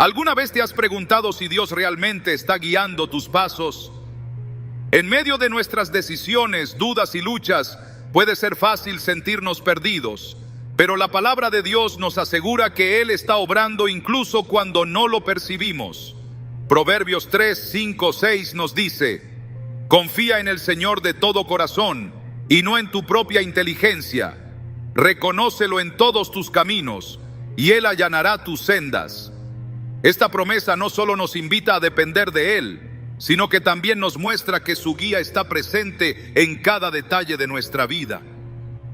¿Alguna vez te has preguntado si Dios realmente está guiando tus pasos? En medio de nuestras decisiones, dudas y luchas, puede ser fácil sentirnos perdidos, pero la palabra de Dios nos asegura que Él está obrando incluso cuando no lo percibimos. Proverbios 3, 5, 6 nos dice: confía en el Señor de todo corazón y no en tu propia inteligencia. Reconócelo en todos tus caminos y Él allanará tus sendas. Esta promesa no solo nos invita a depender de Él, sino que también nos muestra que su guía está presente en cada detalle de nuestra vida.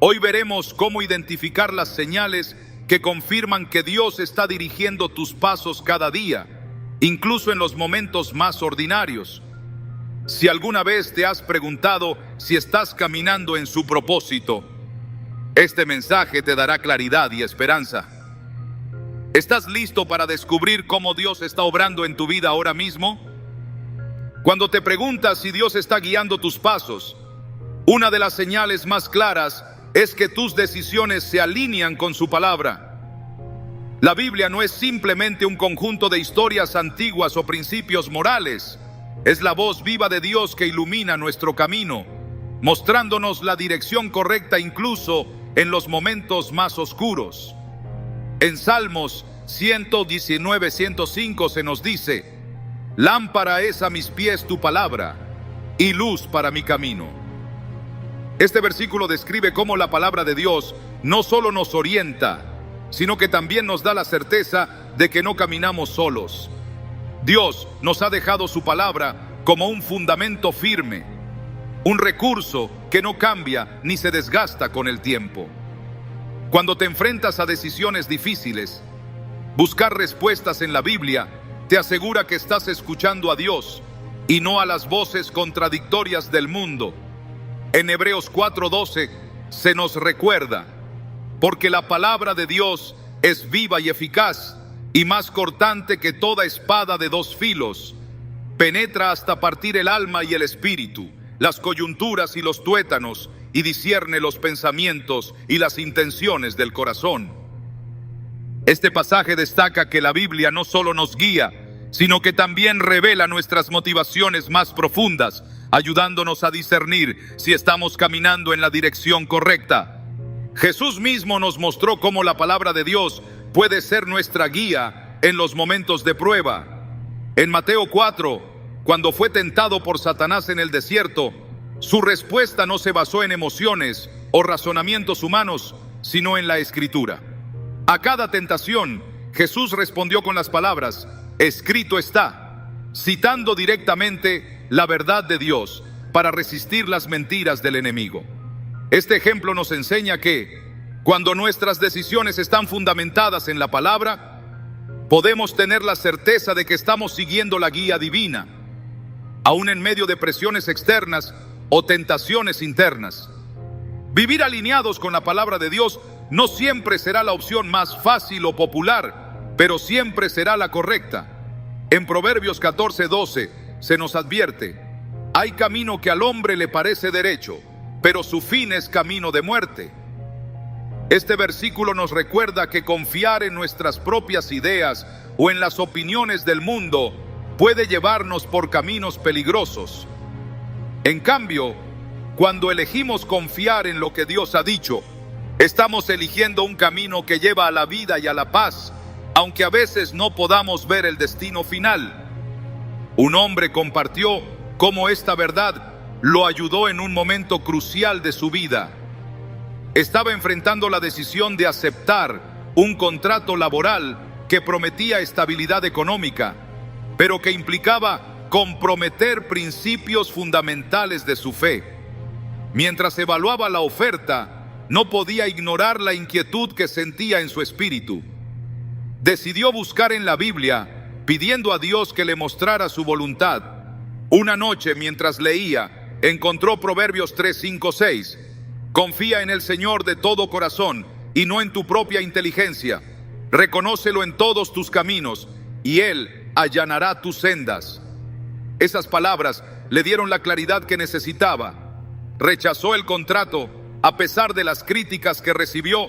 Hoy veremos cómo identificar las señales que confirman que Dios está dirigiendo tus pasos cada día, incluso en los momentos más ordinarios. Si alguna vez te has preguntado si estás caminando en su propósito, este mensaje te dará claridad y esperanza. ¿Estás listo para descubrir cómo Dios está obrando en tu vida ahora mismo? Cuando te preguntas si Dios está guiando tus pasos, una de las señales más claras es que tus decisiones se alinean con su palabra. La Biblia no es simplemente un conjunto de historias antiguas o principios morales. Es la voz viva de Dios que ilumina nuestro camino, mostrándonos la dirección correcta incluso en los momentos más oscuros. En Salmos 119, 105 se nos dice: lámpara es a mis pies tu palabra y luz para mi camino. Este versículo describe cómo la palabra de Dios no solo nos orienta, sino que también nos da la certeza de que no caminamos solos. Dios nos ha dejado su palabra como un fundamento firme, un recurso que no cambia ni se desgasta con el tiempo. Cuando te enfrentas a decisiones difíciles, buscar respuestas en la Biblia te asegura que estás escuchando a Dios y no a las voces contradictorias del mundo. En Hebreos 4:12 se nos recuerda: porque la palabra de Dios es viva y eficaz y más cortante que toda espada de dos filos, penetra hasta partir el alma y el espíritu, las coyunturas y los tuétanos, y discierne los pensamientos y las intenciones del corazón. Este pasaje destaca que la Biblia no solo nos guía, sino que también revela nuestras motivaciones más profundas, ayudándonos a discernir si estamos caminando en la dirección correcta. Jesús mismo nos mostró cómo la palabra de Dios puede ser nuestra guía en los momentos de prueba. En Mateo 4, cuando fue tentado por Satanás en el desierto, su respuesta no se basó en emociones o razonamientos humanos, sino en la Escritura. A cada tentación, Jesús respondió con las palabras: escrito está, citando directamente la verdad de Dios para resistir las mentiras del enemigo. Este ejemplo nos enseña que, cuando nuestras decisiones están fundamentadas en la palabra, podemos tener la certeza de que estamos siguiendo la guía divina, aún en medio de presiones externas o tentaciones internas. Vivir alineados con la palabra de Dios no siempre será la opción más fácil o popular, pero siempre será la correcta. En Proverbios 14:12 se nos advierte: hay camino que al hombre le parece derecho, pero su fin es camino de muerte. Este versículo nos recuerda que confiar en nuestras propias ideas o en las opiniones del mundo puede llevarnos por caminos peligrosos. En cambio, cuando elegimos confiar en lo que Dios ha dicho, estamos eligiendo un camino que lleva a la vida y a la paz, aunque a veces no podamos ver el destino final. Un hombre compartió cómo esta verdad lo ayudó en un momento crucial de su vida. Estaba enfrentando la decisión de aceptar un contrato laboral que prometía estabilidad económica, pero que implicaba comprometer principios fundamentales de su fe. Mientras evaluaba la oferta, no podía ignorar la inquietud que sentía en su espíritu. Decidió buscar en la Biblia, pidiendo a Dios que le mostrara su voluntad. Una noche, mientras leía, encontró Proverbios 3, 5, 6. Confía en el Señor de todo corazón y no en tu propia inteligencia. Reconócelo en todos tus caminos y Él allanará tus sendas. Esas palabras le dieron la claridad que necesitaba. Rechazó el contrato a pesar de las críticas que recibió,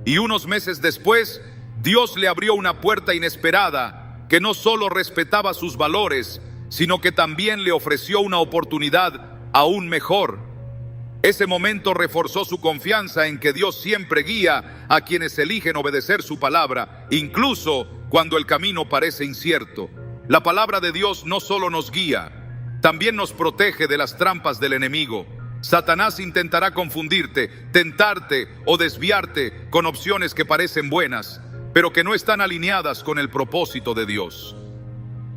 y unos meses después, Dios le abrió una puerta inesperada que no solo respetaba sus valores, sino que también le ofreció una oportunidad aún mejor. Ese momento reforzó su confianza en que Dios siempre guía a quienes eligen obedecer su palabra, incluso cuando el camino parece incierto. La palabra de Dios no solo nos guía, también nos protege de las trampas del enemigo. Satanás intentará confundirte, tentarte o desviarte con opciones que parecen buenas, pero que no están alineadas con el propósito de Dios.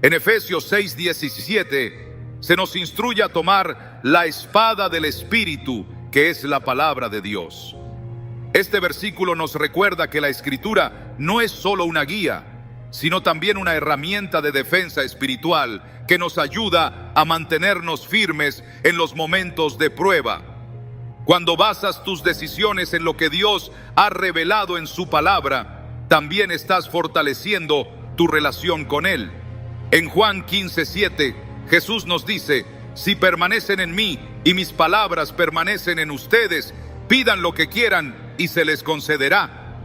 En Efesios 6:17 se nos instruye a tomar la espada del Espíritu, que es la palabra de Dios. Este versículo nos recuerda que la Escritura no es solo una guía, sino también una herramienta de defensa espiritual que nos ayuda a mantenernos firmes en los momentos de prueba. Cuando basas tus decisiones en lo que Dios ha revelado en su palabra, también estás fortaleciendo tu relación con Él. En Juan 15:7, Jesús nos dice: si permanecen en mí y mis palabras permanecen en ustedes, pidan lo que quieran y se les concederá.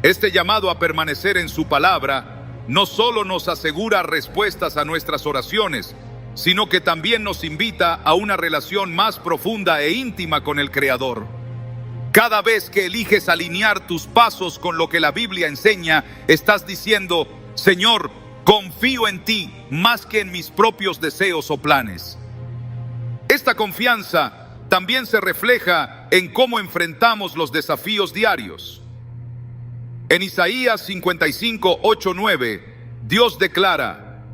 Este llamado a permanecer en su palabra no solo nos asegura respuestas a nuestras oraciones, sino que también nos invita a una relación más profunda e íntima con el Creador. Cada vez que eliges alinear tus pasos con lo que la Biblia enseña, estás diciendo: Señor, confío en ti más que en mis propios deseos o planes. Esta confianza también se refleja en cómo enfrentamos los desafíos diarios. En Isaías 55:8-9, Dios declara: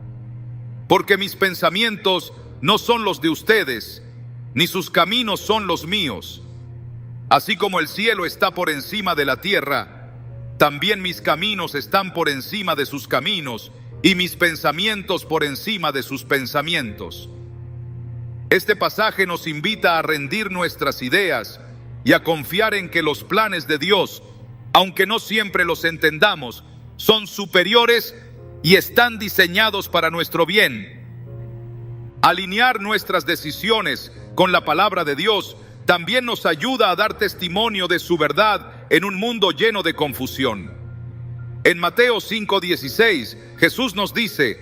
porque mis pensamientos no son los de ustedes, ni sus caminos son los míos. Así como el cielo está por encima de la tierra, también mis caminos están por encima de sus caminos, y mis pensamientos por encima de sus pensamientos. Este pasaje nos invita a rendir nuestras ideas y a confiar en que los planes de Dios, aunque no siempre los entendamos, son superiores y están diseñados para nuestro bien. Alinear nuestras decisiones con la palabra de Dios también nos ayuda a dar testimonio de su verdad en un mundo lleno de confusión. En Mateo 5:16, Jesús nos dice: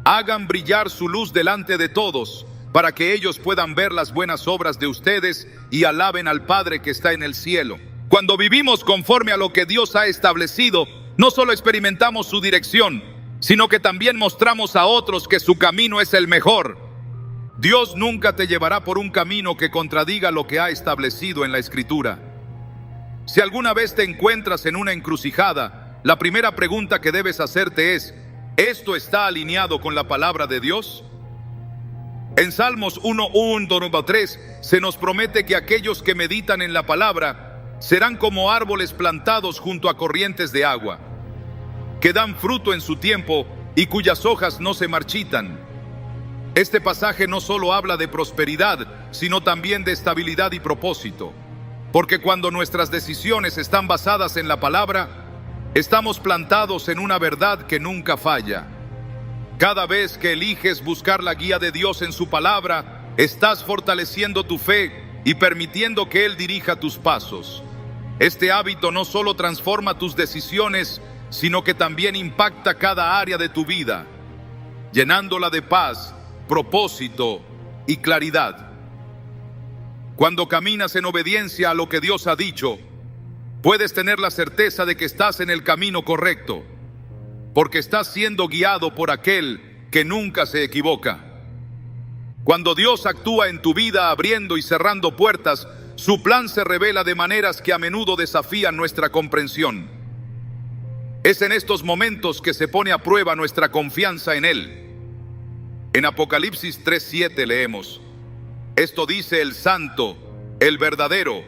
hagan brillar su luz delante de todos, para que ellos puedan ver las buenas obras de ustedes y alaben al Padre que está en el cielo. Cuando vivimos conforme a lo que Dios ha establecido, no solo experimentamos su dirección, sino que también mostramos a otros que su camino es el mejor. Dios nunca te llevará por un camino que contradiga lo que ha establecido en la Escritura. Si alguna vez te encuentras en una encrucijada, la primera pregunta que debes hacerte es: ¿esto está alineado con la palabra de Dios? En Salmos 1:1-3 se nos promete que aquellos que meditan en la palabra serán como árboles plantados junto a corrientes de agua, que dan fruto en su tiempo y cuyas hojas no se marchitan. Este pasaje no solo habla de prosperidad, sino también de estabilidad y propósito, porque cuando nuestras decisiones están basadas en la palabra, estamos plantados en una verdad que nunca falla. Cada vez que eliges buscar la guía de Dios en su palabra, estás fortaleciendo tu fe y permitiendo que Él dirija tus pasos. Este hábito no solo transforma tus decisiones, sino que también impacta cada área de tu vida, llenándola de paz, propósito y claridad. Cuando caminas en obediencia a lo que Dios ha dicho, puedes tener la certeza de que estás en el camino correcto, porque estás siendo guiado por aquel que nunca se equivoca. Cuando Dios actúa en tu vida abriendo y cerrando puertas, su plan se revela de maneras que a menudo desafían nuestra comprensión. Es en estos momentos que se pone a prueba nuestra confianza en Él. En Apocalipsis 3:7 leemos: esto dice el Santo, el verdadero,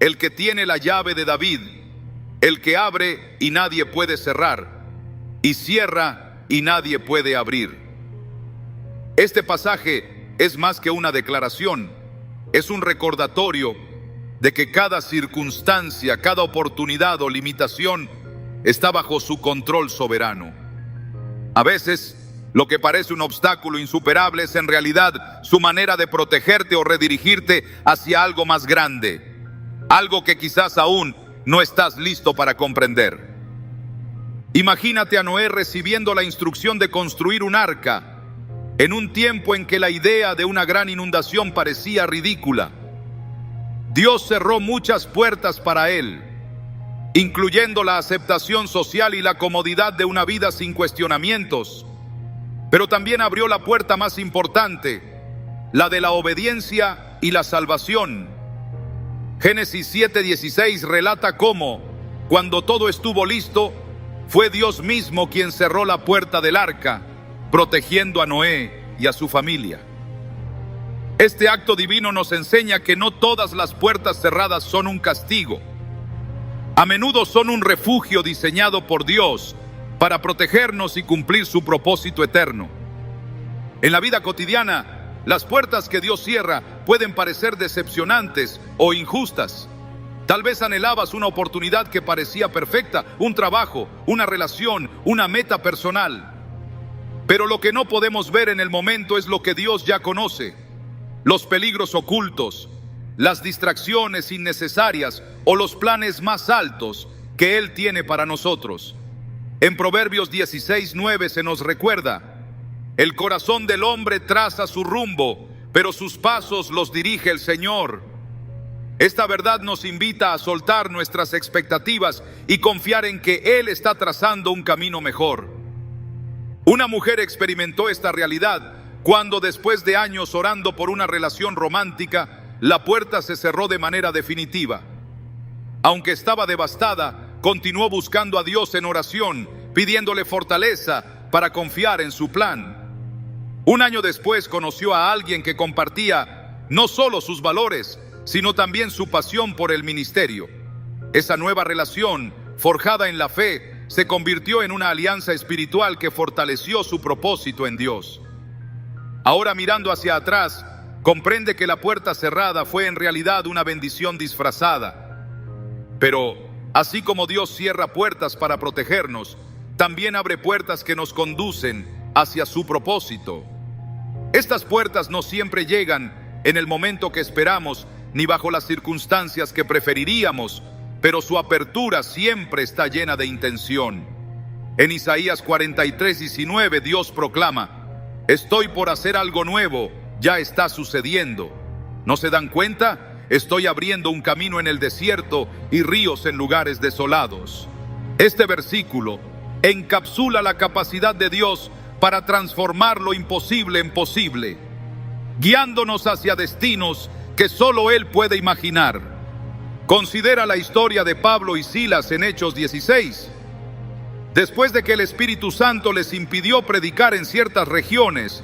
el que tiene la llave de David, el que abre y nadie puede cerrar, y cierra y nadie puede abrir. Este pasaje es más que una declaración, es un recordatorio de que cada circunstancia, cada oportunidad o limitación está bajo su control soberano. A veces, lo que parece un obstáculo insuperable es en realidad su manera de protegerte o redirigirte hacia algo más grande, algo que quizás aún no estás listo para comprender. Imagínate a Noé recibiendo la instrucción de construir un arca en un tiempo en que la idea de una gran inundación parecía ridícula. Dios cerró muchas puertas para él, incluyendo la aceptación social y la comodidad de una vida sin cuestionamientos, pero también abrió la puerta más importante, la de la obediencia y la salvación. Génesis 7:16 relata cómo, cuando todo estuvo listo, fue Dios mismo quien cerró la puerta del arca, protegiendo a Noé y a su familia. Este acto divino nos enseña que no todas las puertas cerradas son un castigo. A menudo son un refugio diseñado por Dios para protegernos y cumplir su propósito eterno. En la vida cotidiana, las puertas que Dios cierra pueden parecer decepcionantes o injustas. Tal vez anhelabas una oportunidad que parecía perfecta, un trabajo, una relación, una meta personal. Pero lo que no podemos ver en el momento es lo que Dios ya conoce: los peligros ocultos, las distracciones innecesarias o los planes más altos que Él tiene para nosotros. En Proverbios 16:9 se nos recuerda: el corazón del hombre traza su rumbo, pero sus pasos los dirige el Señor. Esta verdad nos invita a soltar nuestras expectativas y confiar en que Él está trazando un camino mejor. Una mujer experimentó esta realidad cuando, después de años orando por una relación romántica, la puerta se cerró de manera definitiva. Aunque estaba devastada, continuó buscando a Dios en oración, pidiéndole fortaleza para confiar en su plan. Un año después conoció a alguien que compartía no solo sus valores, sino también su pasión por el ministerio. Esa nueva relación, forjada en la fe, se convirtió en una alianza espiritual que fortaleció su propósito en Dios. Ahora, mirando hacia atrás, comprende que la puerta cerrada fue en realidad una bendición disfrazada. Pero, así como Dios cierra puertas para protegernos, también abre puertas que nos conducen hacia su propósito. Estas puertas no siempre llegan en el momento que esperamos, ni bajo las circunstancias que preferiríamos, pero su apertura siempre está llena de intención. En Isaías 43:19 Dios proclama: estoy por hacer algo nuevo, ya está sucediendo. ¿No se dan cuenta? Estoy abriendo un camino en el desierto y ríos en lugares desolados. Este versículo encapsula la capacidad de Dios para transformar lo imposible en posible, guiándonos hacia destinos que solo Él puede imaginar. Considera la historia de Pablo y Silas en Hechos 16. Después de que el Espíritu Santo les impidió predicar en ciertas regiones,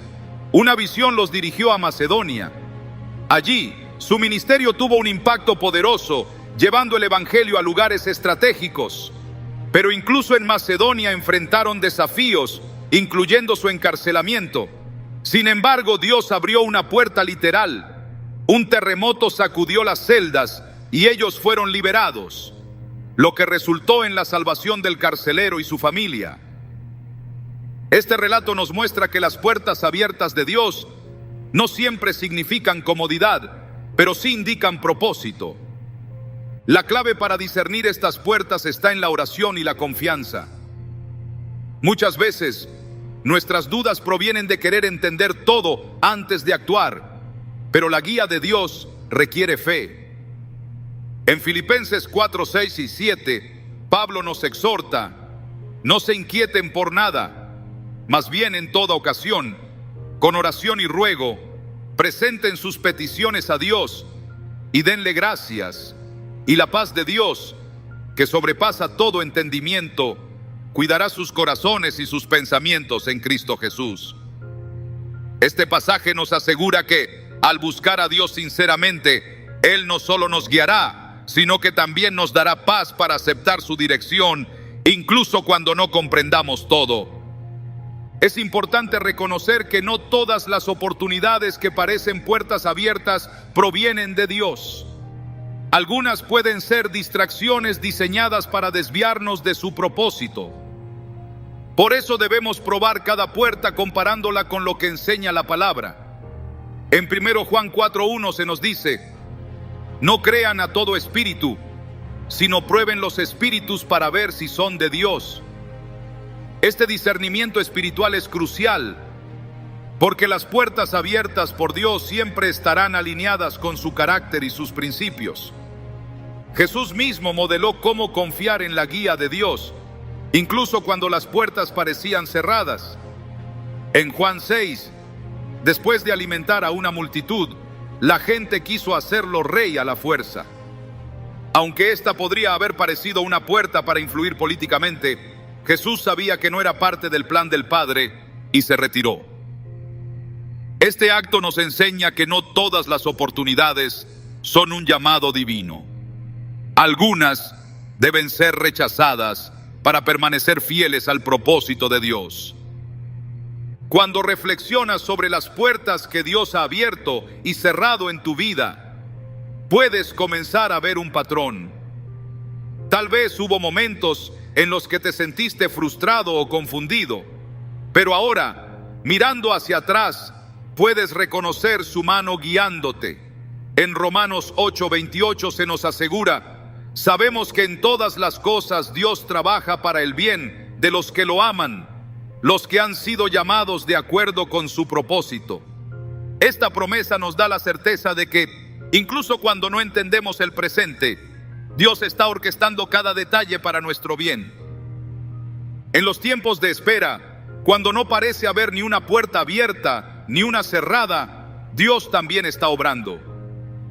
una visión los dirigió a Macedonia. Allí, su ministerio tuvo un impacto poderoso, llevando el Evangelio a lugares estratégicos. Pero incluso en Macedonia enfrentaron desafíos, incluyendo su encarcelamiento. Sin embargo, Dios abrió una puerta literal. Un terremoto sacudió las celdas y ellos fueron liberados, lo que resultó en la salvación del carcelero y su familia. Este relato nos muestra que las puertas abiertas de Dios no siempre significan comodidad, pero sí indican propósito. La clave para discernir estas puertas está en la oración y la confianza. Muchas veces, nuestras dudas provienen de querer entender todo antes de actuar, pero la guía de Dios requiere fe. En Filipenses 4:6 y 7, Pablo nos exhorta: no se inquieten por nada, más bien en toda ocasión, con oración y ruego, presenten sus peticiones a Dios y denle gracias, y la paz de Dios, que sobrepasa todo entendimiento, cuidará sus corazones y sus pensamientos en Cristo Jesús. Este pasaje nos asegura que, al buscar a Dios sinceramente, Él no solo nos guiará, sino que también nos dará paz para aceptar su dirección, incluso cuando no comprendamos todo. Es importante reconocer que no todas las oportunidades que parecen puertas abiertas provienen de Dios. Algunas pueden ser distracciones diseñadas para desviarnos de su propósito. Por eso debemos probar cada puerta comparándola con lo que enseña la palabra. En 1 Juan 4:1 se nos dice: no crean a todo espíritu, sino prueben los espíritus para ver si son de Dios, Este discernimiento espiritual es crucial, porque las puertas abiertas por Dios siempre estarán alineadas con su carácter y sus principios. Jesús mismo modeló cómo confiar en la guía de Dios, incluso cuando las puertas parecían cerradas. En Juan 6, después de alimentar a una multitud, la gente quiso hacerlo rey a la fuerza. Aunque esta podría haber parecido una puerta para influir políticamente, Jesús sabía que no era parte del plan del Padre y se retiró. Este acto nos enseña que no todas las oportunidades son un llamado divino. Algunas deben ser rechazadas para permanecer fieles al propósito de Dios. Cuando reflexionas sobre las puertas que Dios ha abierto y cerrado en tu vida, puedes comenzar a ver un patrón. Tal vez hubo momentos en los que te sentiste frustrado o confundido, pero ahora, mirando hacia atrás, puedes reconocer su mano guiándote. En Romanos 8:28 se nos asegura: sabemos que en todas las cosas Dios trabaja para el bien de los que lo aman, los que han sido llamados de acuerdo con su propósito. Esta promesa nos da la certeza de que, incluso cuando no entendemos el presente, Dios está orquestando cada detalle para nuestro bien. En los tiempos de espera, cuando no parece haber ni una puerta abierta ni una cerrada, Dios también está obrando.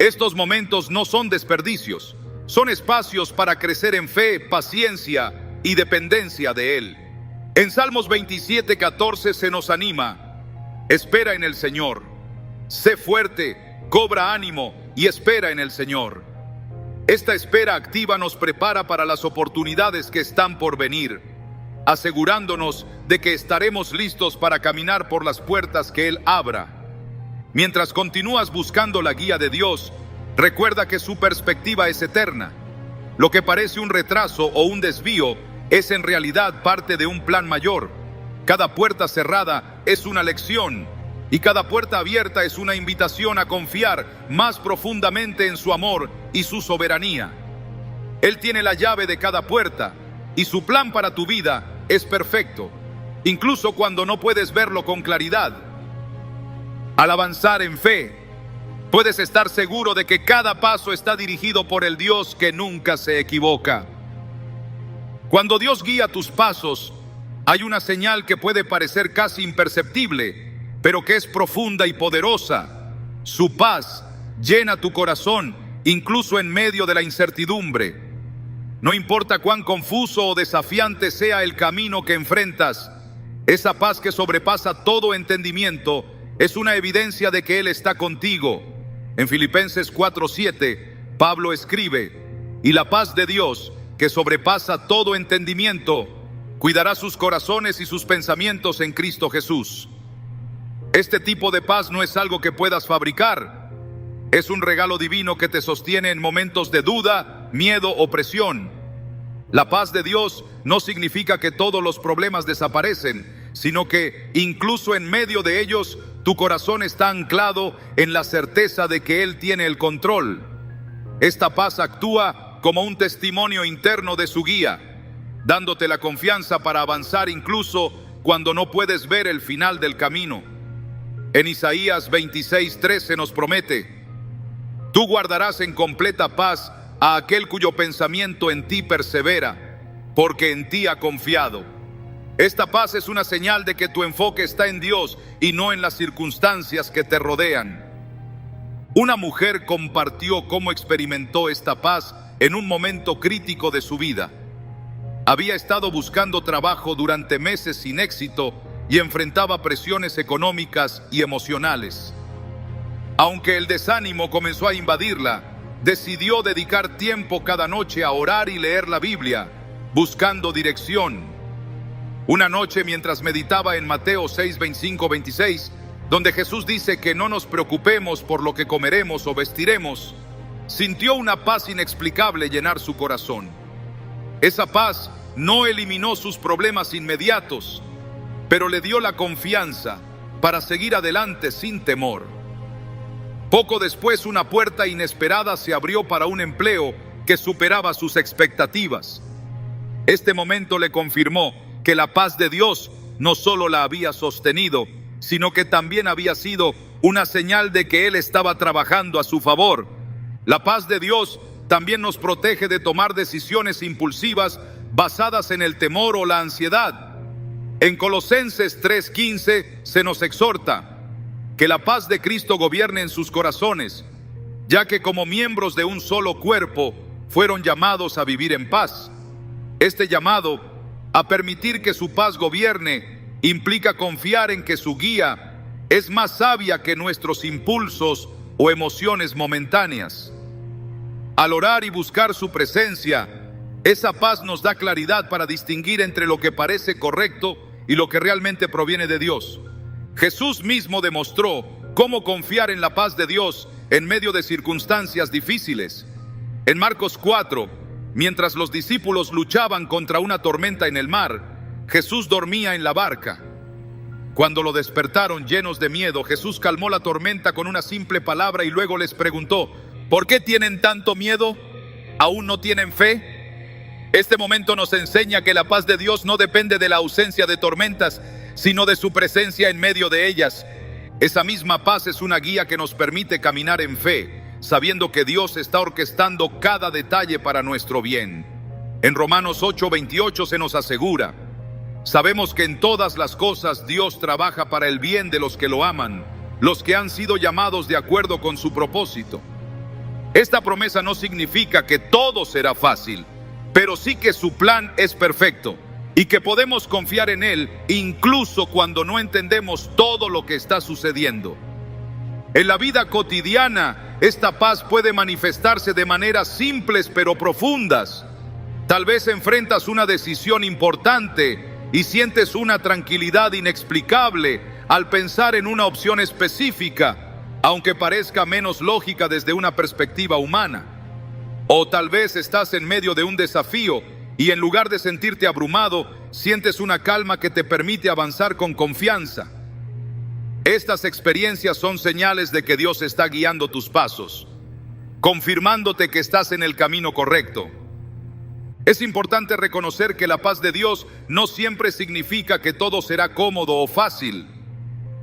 Estos momentos no son desperdicios, son espacios para crecer en fe, paciencia y dependencia de Él. En Salmos 27:14 se nos anima: espera en el Señor, sé fuerte, cobra ánimo y espera en el Señor. Esta espera activa nos prepara para las oportunidades que están por venir, asegurándonos de que estaremos listos para caminar por las puertas que Él abra. Mientras continúas buscando la guía de Dios, recuerda que su perspectiva es eterna. Lo que parece un retraso o un desvío es en realidad parte de un plan mayor. Cada puerta cerrada es una lección y cada puerta abierta es una invitación a confiar más profundamente en su amor y su soberanía. Él tiene la llave de cada puerta y su plan para tu vida es perfecto, incluso cuando no puedes verlo con claridad. Al avanzar en fe, puedes estar seguro de que cada paso está dirigido por el Dios que nunca se equivoca. Cuando Dios guía tus pasos, hay una señal que puede parecer casi imperceptible, pero que es profunda y poderosa. Su paz llena tu corazón, incluso en medio de la incertidumbre. No importa cuán confuso o desafiante sea el camino que enfrentas, esa paz que sobrepasa todo entendimiento es una evidencia de que Él está contigo. En Filipenses 4:7, Pablo escribe: y la paz de Dios, que sobrepasa todo entendimiento, cuidará sus corazones y sus pensamientos en Cristo Jesús. Este tipo de paz no es algo que puedas fabricar. Es un regalo divino que te sostiene en momentos de duda, miedo o presión. La paz de Dios no significa que todos los problemas desaparecen, sino que incluso en medio de ellos, tu corazón está anclado en la certeza de que Él tiene el control. Esta paz actúa como un testimonio interno de su guía, dándote la confianza para avanzar incluso cuando no puedes ver el final del camino. En Isaías 26:13 nos promete: tú guardarás en completa paz a aquel cuyo pensamiento en ti persevera, porque en ti ha confiado. Esta paz es una señal de que tu enfoque está en Dios y no en las circunstancias que te rodean. Una mujer compartió cómo experimentó esta paz en un momento crítico de su vida. Había estado buscando trabajo durante meses sin éxito y enfrentaba presiones económicas y emocionales. Aunque el desánimo comenzó a invadirla, decidió dedicar tiempo cada noche a orar y leer la Biblia, buscando dirección. Una noche, mientras meditaba en Mateo 6:25-26, donde Jesús dice que no nos preocupemos por lo que comeremos o vestiremos, sintió una paz inexplicable llenar su corazón. Esa paz no eliminó sus problemas inmediatos, pero le dio la confianza para seguir adelante sin temor. Poco después, una puerta inesperada se abrió para un empleo que superaba sus expectativas. Este momento le confirmó que la paz de Dios no solo la había sostenido, sino que también había sido una señal de que Él estaba trabajando a su favor. La paz de Dios también nos protege de tomar decisiones impulsivas basadas en el temor o la ansiedad. En Colosenses 3:15 se nos exhorta que la paz de Cristo gobierne en sus corazones, ya que como miembros de un solo cuerpo fueron llamados a vivir en paz. Este llamado a permitir que su paz gobierne implica confiar en que su guía es más sabia que nuestros impulsos o emociones momentáneas. Al orar y buscar su presencia, esa paz nos da claridad para distinguir entre lo que parece correcto y lo que realmente proviene de Dios. Jesús mismo demostró cómo confiar en la paz de Dios en medio de circunstancias difíciles. En Marcos 4, mientras los discípulos luchaban contra una tormenta en el mar, Jesús dormía en la barca. Cuando lo despertaron llenos de miedo, Jesús calmó la tormenta con una simple palabra y luego les preguntó: ¿por qué tienen tanto miedo? ¿Aún no tienen fe? Este momento nos enseña que la paz de Dios no depende de la ausencia de tormentas, sino de su presencia en medio de ellas. Esa misma paz es una guía que nos permite caminar en fe, sabiendo que Dios está orquestando cada detalle para nuestro bien. En Romanos 8:28 se nos asegura: sabemos que en todas las cosas Dios trabaja para el bien de los que lo aman, los que han sido llamados de acuerdo con su propósito. Esta promesa no significa que todo será fácil, pero sí que su plan es perfecto y que podemos confiar en Él incluso cuando no entendemos todo lo que está sucediendo. En la vida cotidiana, esta paz puede manifestarse de maneras simples pero profundas. Tal vez enfrentas una decisión importante y sientes una tranquilidad inexplicable al pensar en una opción específica, aunque parezca menos lógica desde una perspectiva humana. O tal vez estás en medio de un desafío y en lugar de sentirte abrumado, sientes una calma que te permite avanzar con confianza. Estas experiencias son señales de que Dios está guiando tus pasos, confirmándote que estás en el camino correcto. Es importante reconocer que la paz de Dios no siempre significa que todo será cómodo o fácil.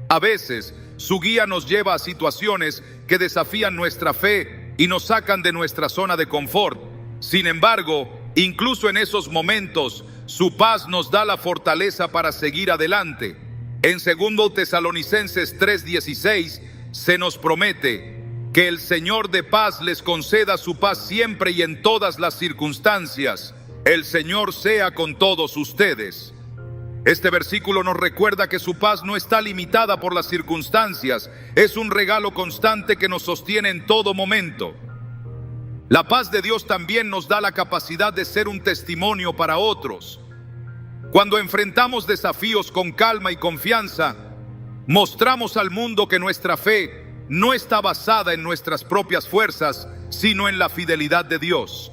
A veces, su guía nos lleva a situaciones que desafían nuestra fe y nos sacan de nuestra zona de confort. Sin embargo, incluso en esos momentos, su paz nos da la fortaleza para seguir adelante. En 2 Tesalonicenses 3:16 se nos promete que el Señor de paz les conceda su paz siempre y en todas las circunstancias. El Señor sea con todos ustedes. Este versículo nos recuerda que su paz no está limitada por las circunstancias, es un regalo constante que nos sostiene en todo momento. La paz de Dios también nos da la capacidad de ser un testimonio para otros. Cuando enfrentamos desafíos con calma y confianza, mostramos al mundo que nuestra fe no está basada en nuestras propias fuerzas, sino en la fidelidad de Dios.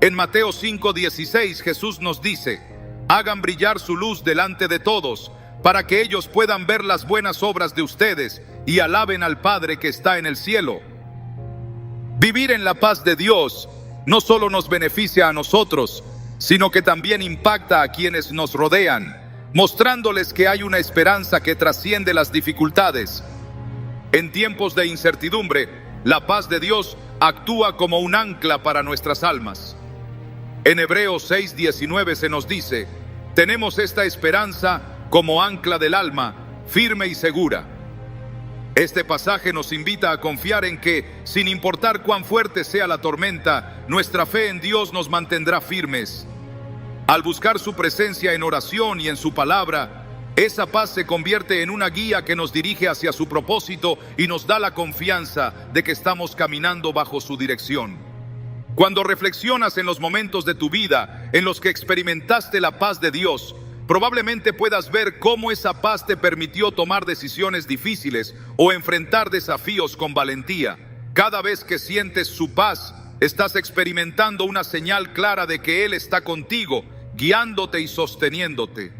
En Mateo 5:16 Jesús nos dice: hagan brillar su luz delante de todos, para que ellos puedan ver las buenas obras de ustedes y alaben al Padre que está en el cielo. Vivir en la paz de Dios no solo nos beneficia a nosotros, sino que también impacta a quienes nos rodean, mostrándoles que hay una esperanza que trasciende las dificultades. En tiempos de incertidumbre, la paz de Dios actúa como un ancla para nuestras almas. En Hebreos 6:19 se nos dice: tenemos esta esperanza como ancla del alma, firme y segura. Este pasaje nos invita a confiar en que, sin importar cuán fuerte sea la tormenta, nuestra fe en Dios nos mantendrá firmes. Al buscar su presencia en oración y en su palabra, esa paz se convierte en una guía que nos dirige hacia su propósito y nos da la confianza de que estamos caminando bajo su dirección. Cuando reflexionas en los momentos de tu vida en los que experimentaste la paz de Dios, probablemente puedas ver cómo esa paz te permitió tomar decisiones difíciles o enfrentar desafíos con valentía. Cada vez que sientes su paz, estás experimentando una señal clara de que Él está contigo, guiándote y sosteniéndote.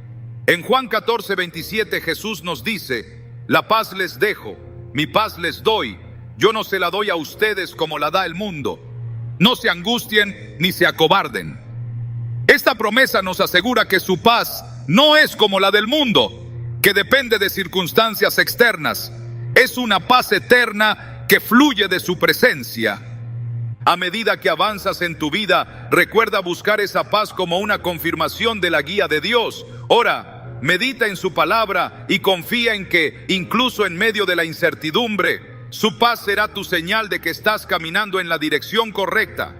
En Juan 14:27 Jesús nos dice: la paz les dejo, mi paz les doy, yo no se la doy a ustedes como la da el mundo. No se angustien ni se acobarden. Esta promesa nos asegura que su paz no es como la del mundo, que depende de circunstancias externas. Es una paz eterna que fluye de su presencia. A medida que avanzas en tu vida, recuerda buscar esa paz como una confirmación de la guía de Dios. Ora, medita en su palabra y confía en que, incluso en medio de la incertidumbre, su paz será tu señal de que estás caminando en la dirección correcta.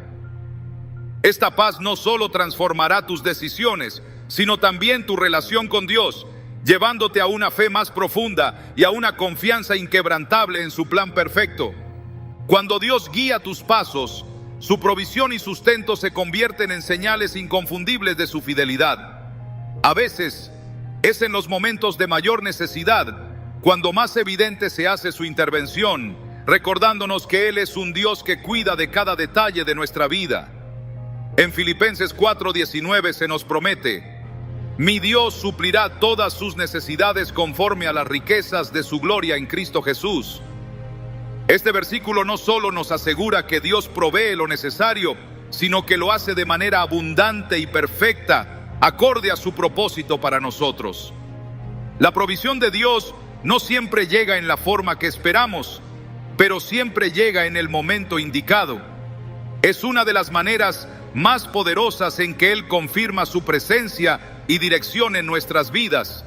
Esta paz no solo transformará tus decisiones, sino también tu relación con Dios, llevándote a una fe más profunda y a una confianza inquebrantable en su plan perfecto. Cuando Dios guía tus pasos, su provisión y sustento se convierten en señales inconfundibles de su fidelidad. A veces, es en los momentos de mayor necesidad, cuando más evidente se hace su intervención, recordándonos que Él es un Dios que cuida de cada detalle de nuestra vida. En Filipenses 4:19 se nos promete: mi Dios suplirá todas sus necesidades conforme a las riquezas de su gloria en Cristo Jesús. Este versículo no solo nos asegura que Dios provee lo necesario, sino que lo hace de manera abundante y perfecta, acorde a su propósito para nosotros. La provisión de Dios no siempre llega en la forma que esperamos, pero siempre llega en el momento indicado. Es una de las maneras más poderosas en que Él confirma su presencia y dirección en nuestras vidas.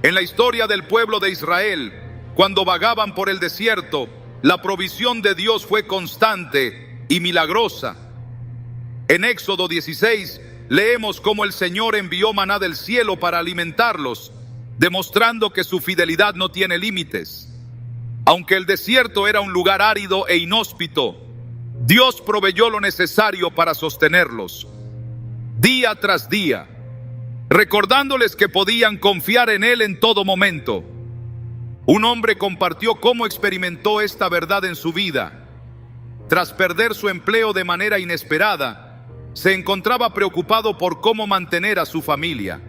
En la historia del pueblo de Israel, cuando vagaban por el desierto, la provisión de Dios fue constante y milagrosa. En Éxodo 16 leemos cómo el Señor envió maná del cielo para alimentarlos, demostrando que su fidelidad no tiene límites. Aunque el desierto era un lugar árido e inhóspito, Dios proveyó lo necesario para sostenerlos, día tras día, recordándoles que podían confiar en Él en todo momento. Un hombre compartió cómo experimentó esta verdad en su vida. Tras perder su empleo de manera inesperada, se encontraba preocupado por cómo mantener a su familia.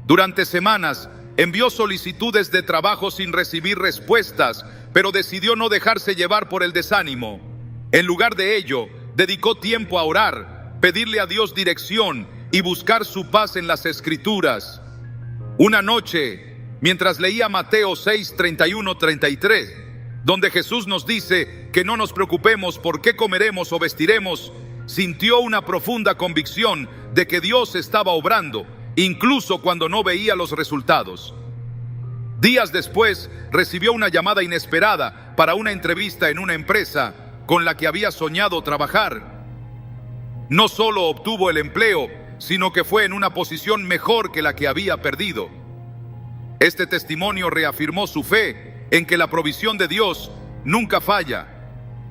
Durante semanas, envió solicitudes de trabajo sin recibir respuestas, pero decidió no dejarse llevar por el desánimo. En lugar de ello, dedicó tiempo a orar, pedirle a Dios dirección y buscar su paz en las Escrituras. Una noche, mientras leía Mateo 6, 31, 33, donde Jesús nos dice que no nos preocupemos por qué comeremos o vestiremos, sintió una profunda convicción de que Dios estaba obrando, incluso cuando no veía los resultados. Días después, recibió una llamada inesperada para una entrevista en una empresa con la que había soñado trabajar. No solo obtuvo el empleo, sino que fue en una posición mejor que la que había perdido. Este testimonio reafirmó su fe en que la provisión de Dios nunca falla,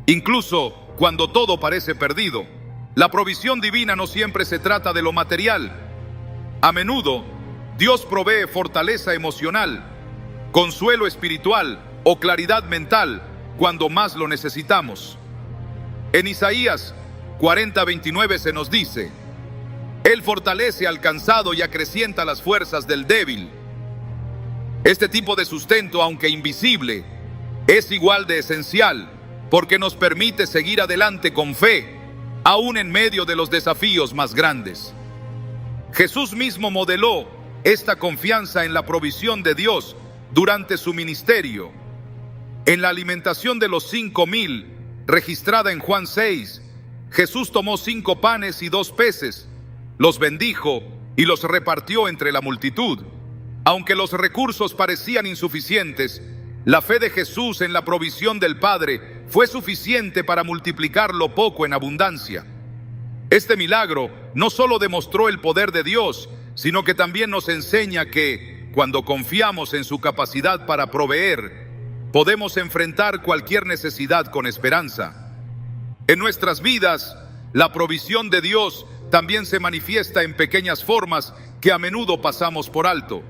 incluso cuando todo parece perdido. La provisión divina no siempre se trata de lo material. A menudo, Dios provee fortaleza emocional, consuelo espiritual o claridad mental cuando más lo necesitamos. En Isaías 40:29 se nos dice: Él fortalece al cansado y acrecienta las fuerzas del débil. Este tipo de sustento, aunque invisible, es igual de esencial porque nos permite seguir adelante con fe, aún en medio de los desafíos más grandes. Jesús mismo modeló esta confianza en la provisión de Dios durante su ministerio. En la alimentación de los 5,000, registrada en Juan 6, Jesús tomó 5 panes y 2 peces, los bendijo y los repartió entre la multitud. Aunque los recursos parecían insuficientes, la fe de Jesús en la provisión del Padre fue suficiente para multiplicar lo poco en abundancia. Este milagro no solo demostró el poder de Dios, sino que también nos enseña que, cuando confiamos en su capacidad para proveer, podemos enfrentar cualquier necesidad con esperanza. En nuestras vidas, la provisión de Dios también se manifiesta en pequeñas formas que a menudo pasamos por alto.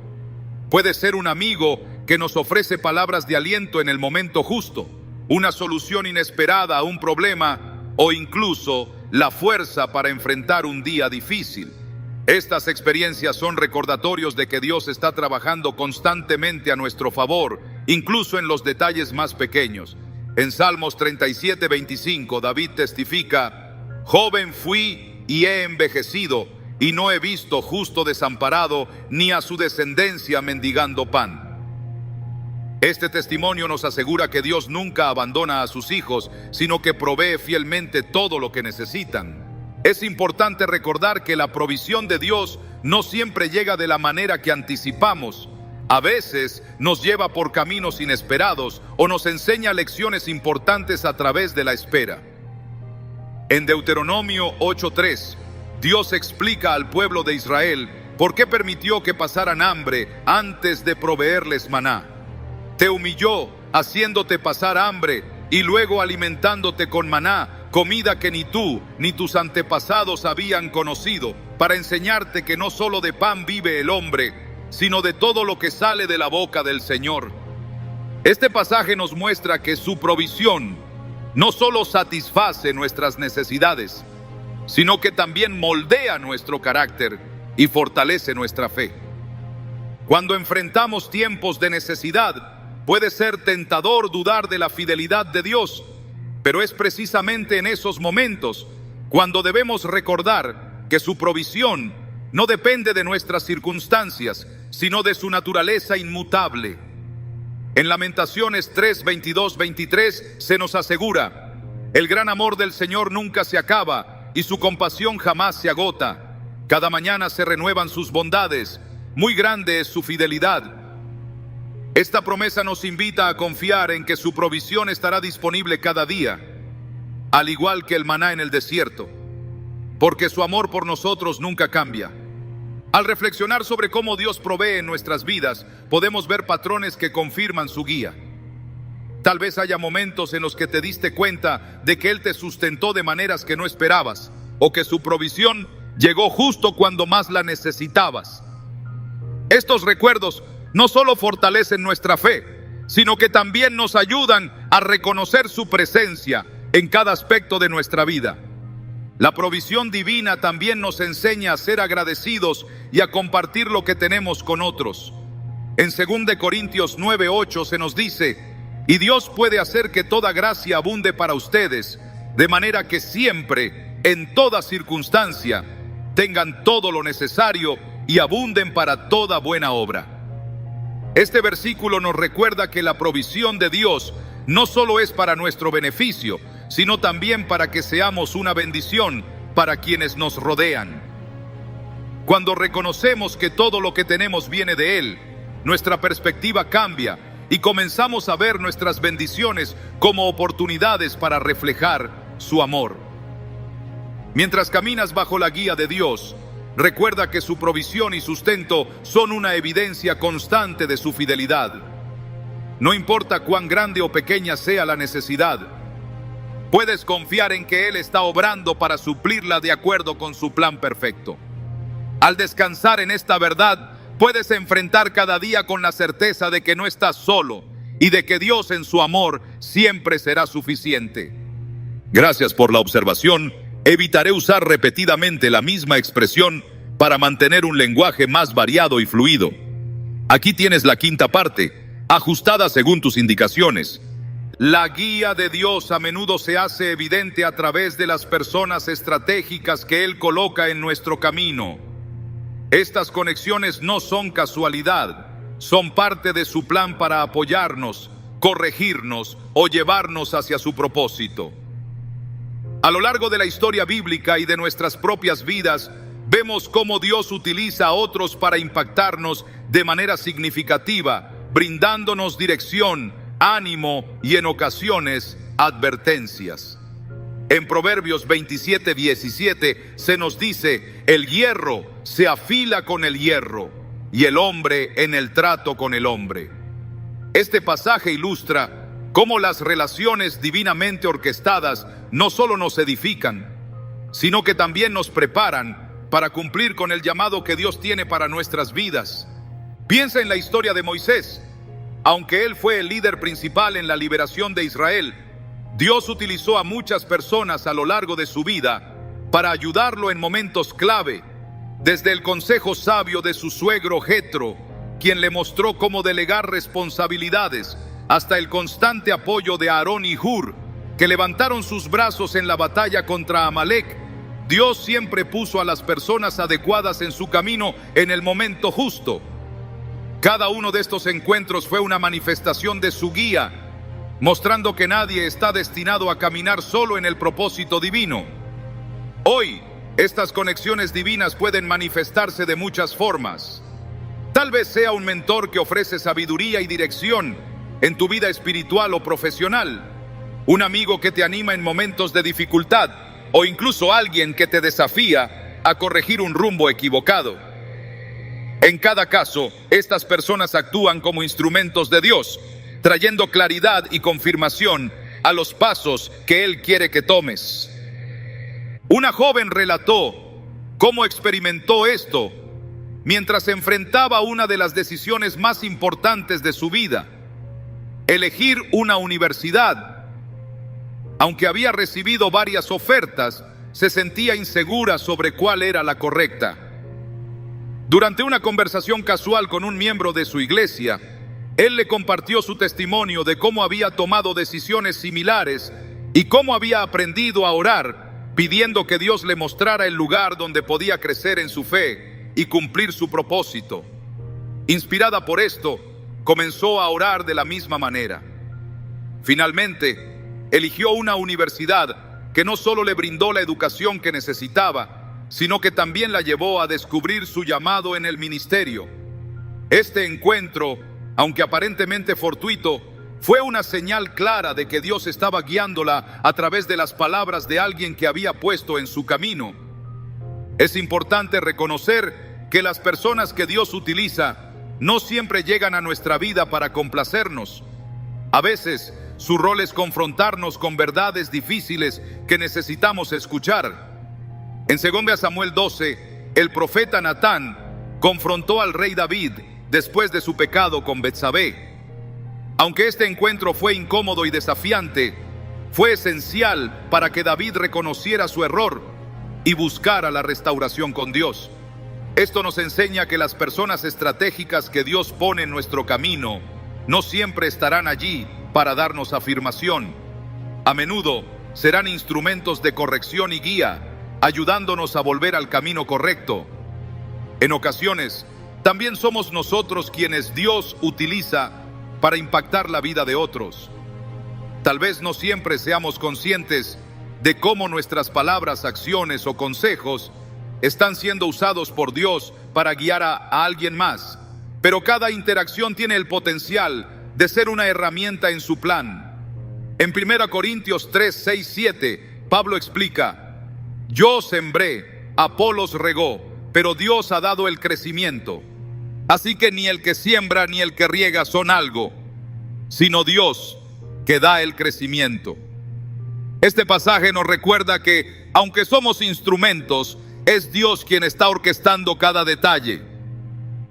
Puede ser un amigo que nos ofrece palabras de aliento en el momento justo, una solución inesperada a un problema o incluso la fuerza para enfrentar un día difícil. Estas experiencias son recordatorios de que Dios está trabajando constantemente a nuestro favor, incluso en los detalles más pequeños. En Salmos 37:25, David testifica: Joven fui y he envejecido, y no he visto justo desamparado, ni a su descendencia mendigando pan. Este testimonio nos asegura que Dios nunca abandona a sus hijos, sino que provee fielmente todo lo que necesitan. Es importante recordar que la provisión de Dios no siempre llega de la manera que anticipamos. A veces nos lleva por caminos inesperados o nos enseña lecciones importantes a través de la espera. En Deuteronomio 8:3, Dios explica al pueblo de Israel por qué permitió que pasaran hambre antes de proveerles maná. Te humilló, haciéndote pasar hambre, y luego alimentándote con maná, comida que ni tú ni tus antepasados habían conocido, para enseñarte que no solo de pan vive el hombre, sino de todo lo que sale de la boca del Señor. Este pasaje nos muestra que su provisión no solo satisface nuestras necesidades, sino que también moldea nuestro carácter y fortalece nuestra fe. Cuando enfrentamos tiempos de necesidad, puede ser tentador dudar de la fidelidad de Dios, pero es precisamente en esos momentos cuando debemos recordar que su provisión no depende de nuestras circunstancias, sino de su naturaleza inmutable. En Lamentaciones 3:22-23 se nos asegura: el gran amor del Señor nunca se acaba y su compasión jamás se agota. Cada mañana se renuevan sus bondades, muy grande es su fidelidad. Esta promesa nos invita a confiar en que su provisión estará disponible cada día, al igual que el maná en el desierto, porque su amor por nosotros nunca cambia. Al reflexionar sobre cómo Dios provee en nuestras vidas, podemos ver patrones que confirman su guía. Tal vez haya momentos en los que te diste cuenta de que Él te sustentó de maneras que no esperabas, o que su provisión llegó justo cuando más la necesitabas. Estos recuerdos no solo fortalecen nuestra fe, sino que también nos ayudan a reconocer su presencia en cada aspecto de nuestra vida. La provisión divina también nos enseña a ser agradecidos y a compartir lo que tenemos con otros. En 2 Corintios 9:8 se nos dice: y Dios puede hacer que toda gracia abunde para ustedes, de manera que siempre, en toda circunstancia, tengan todo lo necesario y abunden para toda buena obra. Este versículo nos recuerda que la provisión de Dios no solo es para nuestro beneficio, sino también para que seamos una bendición para quienes nos rodean. Cuando reconocemos que todo lo que tenemos viene de Él, nuestra perspectiva cambia y comenzamos a ver nuestras bendiciones como oportunidades para reflejar su amor. Mientras caminas bajo la guía de Dios, recuerda que su provisión y sustento son una evidencia constante de su fidelidad. No importa cuán grande o pequeña sea la necesidad, puedes confiar en que Él está obrando para suplirla de acuerdo con su plan perfecto. Al descansar en esta verdad, puedes enfrentar cada día con la certeza de que no estás solo y de que Dios en su amor siempre será suficiente. Gracias por la observación. Evitaré usar repetidamente la misma expresión para mantener un lenguaje más variado y fluido. Aquí tienes la quinta parte, ajustada según tus indicaciones. La guía de Dios a menudo se hace evidente a través de las personas estratégicas que Él coloca en nuestro camino. Estas conexiones no son casualidad, son parte de su plan para apoyarnos, corregirnos o llevarnos hacia su propósito. A lo largo de la historia bíblica y de nuestras propias vidas, vemos cómo Dios utiliza a otros para impactarnos de manera significativa, brindándonos dirección, ánimo y en ocasiones advertencias. En Proverbios 27:17 se nos dice: el hierro se afila con el hierro y el hombre en el trato con el hombre. Este pasaje ilustra cómo las relaciones divinamente orquestadas no solo nos edifican, sino que también nos preparan para cumplir con el llamado que Dios tiene para nuestras vidas. Piensa en la historia de Moisés. Aunque él fue el líder principal en la liberación de Israel, Dios utilizó a muchas personas a lo largo de su vida para ayudarlo en momentos clave, desde el consejo sabio de su suegro Jetro, quien le mostró cómo delegar responsabilidades, hasta el constante apoyo de Aarón y Hur, que levantaron sus brazos en la batalla contra Amalek Dios siempre puso a las personas adecuadas en su camino en el momento justo. Cada uno de estos encuentros fue una manifestación de su guía, mostrando que nadie está destinado a caminar solo en el propósito divino. Hoy, estas conexiones divinas pueden manifestarse de muchas formas. Tal vez sea un mentor que ofrece sabiduría y dirección en tu vida espiritual o profesional, un amigo que te anima en momentos de dificultad, o incluso alguien que te desafía a corregir un rumbo equivocado. En cada caso, estas personas actúan como instrumentos de Dios, trayendo claridad y confirmación a los pasos que Él quiere que tomes. Una joven relató cómo experimentó esto mientras enfrentaba una de las decisiones más importantes de su vida: elegir una universidad. Aunque había recibido varias ofertas, se sentía insegura sobre cuál era la correcta. Durante una conversación casual con un miembro de su iglesia, él le compartió su testimonio de cómo había tomado decisiones similares y cómo había aprendido a orar, pidiendo que Dios le mostrara el lugar donde podía crecer en su fe y cumplir su propósito. Inspirada por esto, comenzó a orar de la misma manera. Finalmente, eligió una universidad que no solo le brindó la educación que necesitaba, sino que también la llevó a descubrir su llamado en el ministerio. Este encuentro, aunque aparentemente fortuito, fue una señal clara de que Dios estaba guiándola a través de las palabras de alguien que había puesto en su camino. Es importante reconocer que las personas que Dios utiliza no siempre llegan a nuestra vida para complacernos. A veces, su rol es confrontarnos con verdades difíciles que necesitamos escuchar. En 2 Samuel 12, el profeta Natán confrontó al rey David después de su pecado con Betsabé. Aunque este encuentro fue incómodo y desafiante, fue esencial para que David reconociera su error y buscara la restauración con Dios. Esto nos enseña que las personas estratégicas que Dios pone en nuestro camino no siempre estarán allí para darnos afirmación. A menudo serán instrumentos de corrección y guía, ayudándonos a volver al camino correcto. En ocasiones, también somos nosotros quienes Dios utiliza para impactar la vida de otros. Tal vez no siempre seamos conscientes de cómo nuestras palabras, acciones o consejos están siendo usados por Dios para guiar a alguien más, pero cada interacción tiene el potencial de ser una herramienta en su plan. En 1 Corintios 3, 6, 7, Pablo explica: yo sembré, Apolos regó, pero Dios ha dado el crecimiento. Así que ni el que siembra ni el que riega son algo, sino Dios que da el crecimiento. Este pasaje nos recuerda que, aunque somos instrumentos, es Dios quien está orquestando cada detalle.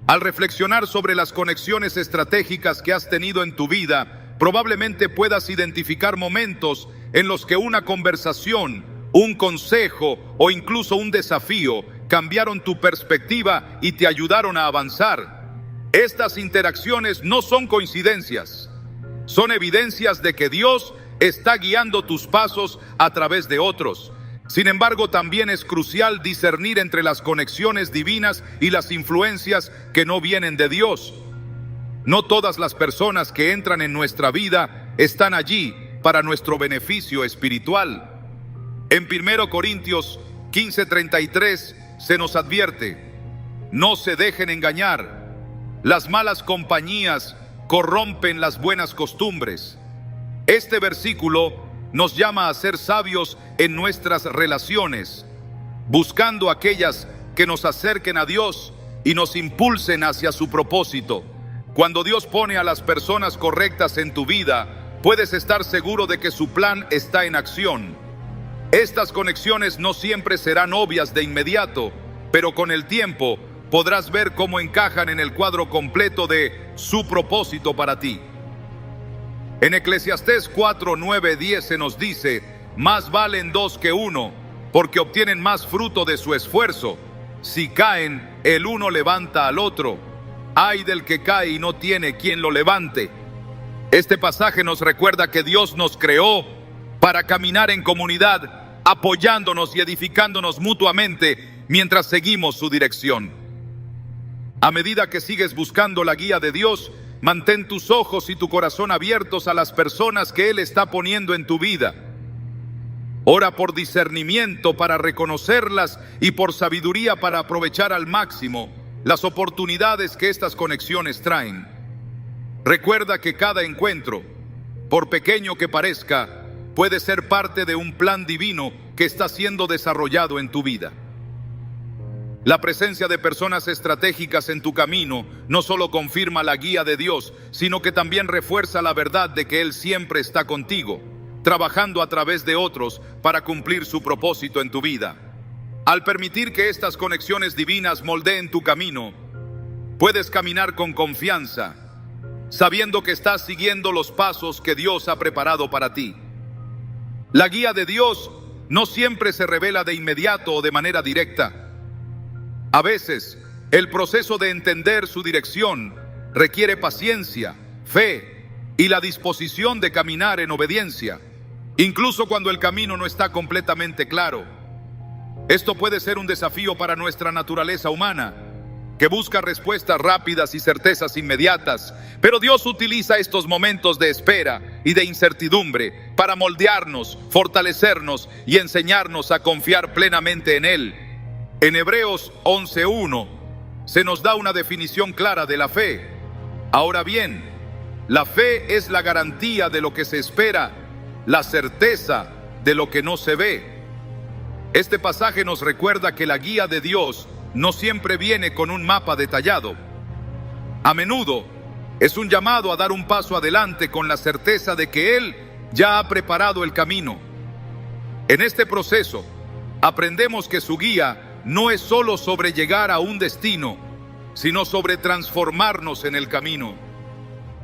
Al reflexionar sobre las conexiones estratégicas que has tenido en tu vida, probablemente puedas identificar momentos en los que una conversación, un consejo o incluso un desafío cambiaron tu perspectiva y te ayudaron a avanzar. Estas interacciones no son coincidencias, son evidencias de que Dios está guiando tus pasos a través de otros. Sin embargo, también es crucial discernir entre las conexiones divinas y las influencias que no vienen de Dios. No todas las personas que entran en nuestra vida están allí para nuestro beneficio espiritual. En 1 Corintios 15:33 se nos advierte: no se dejen engañar. Las malas compañías corrompen las buenas costumbres. Este versículo nos llama a ser sabios en nuestras relaciones, buscando aquellas que nos acerquen a Dios y nos impulsen hacia su propósito. Cuando Dios pone a las personas correctas en tu vida, puedes estar seguro de que su plan está en acción. Estas conexiones no siempre serán obvias de inmediato, pero con el tiempo podrás ver cómo encajan en el cuadro completo de su propósito para ti. En Eclesiastés 4, 9, 10 se nos dice: más valen dos que uno, porque obtienen más fruto de su esfuerzo. Si caen, el uno levanta al otro. Ay del que cae y no tiene quien lo levante. Este pasaje nos recuerda que Dios nos creó para caminar en comunidad apoyándonos y edificándonos mutuamente mientras seguimos su dirección. A medida que sigues buscando la guía de Dios, mantén tus ojos y tu corazón abiertos a las personas que Él está poniendo en tu vida. Ora por discernimiento para reconocerlas y por sabiduría para aprovechar al máximo las oportunidades que estas conexiones traen. Recuerda que cada encuentro, por pequeño que parezca, puede ser parte de un plan divino que está siendo desarrollado en tu vida. La presencia de personas estratégicas en tu camino no solo confirma la guía de Dios, sino que también refuerza la verdad de que Él siempre está contigo, trabajando a través de otros para cumplir su propósito en tu vida. Al permitir que estas conexiones divinas moldeen tu camino, puedes caminar con confianza, sabiendo que estás siguiendo los pasos que Dios ha preparado para ti. La guía de Dios no siempre se revela de inmediato o de manera directa. A veces, el proceso de entender su dirección requiere paciencia, fe y la disposición de caminar en obediencia, incluso cuando el camino no está completamente claro. Esto puede ser un desafío para nuestra naturaleza humana, que busca respuestas rápidas y certezas inmediatas, pero Dios utiliza estos momentos de espera y de incertidumbre para moldearnos, fortalecernos y enseñarnos a confiar plenamente en Él. En Hebreos 11:1 se nos da una definición clara de la fe. Ahora bien, la fe es la garantía de lo que se espera, la certeza de lo que no se ve. Este pasaje nos recuerda que la guía de Dios no siempre viene con un mapa detallado. A menudo es un llamado a dar un paso adelante con la certeza de que Él ya ha preparado el camino. En este proceso, aprendemos que su guía no es solo sobre llegar a un destino, sino sobre transformarnos en el camino.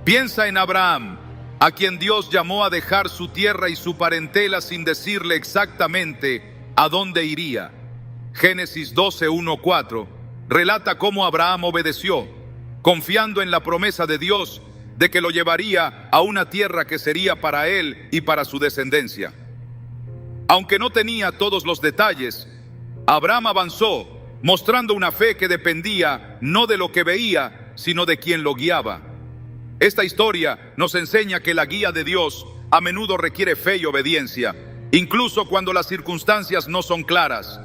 Piensa en Abraham, a quien Dios llamó a dejar su tierra y su parentela sin decirle exactamente a dónde iría. Génesis 12:1-4 relata cómo Abraham obedeció, confiando en la promesa de Dios de que lo llevaría a una tierra que sería para él y para su descendencia. Aunque no tenía todos los detalles, Abraham avanzó, mostrando una fe que dependía no de lo que veía, sino de quien lo guiaba. Esta historia nos enseña que la guía de Dios a menudo requiere fe y obediencia, incluso cuando las circunstancias no son claras.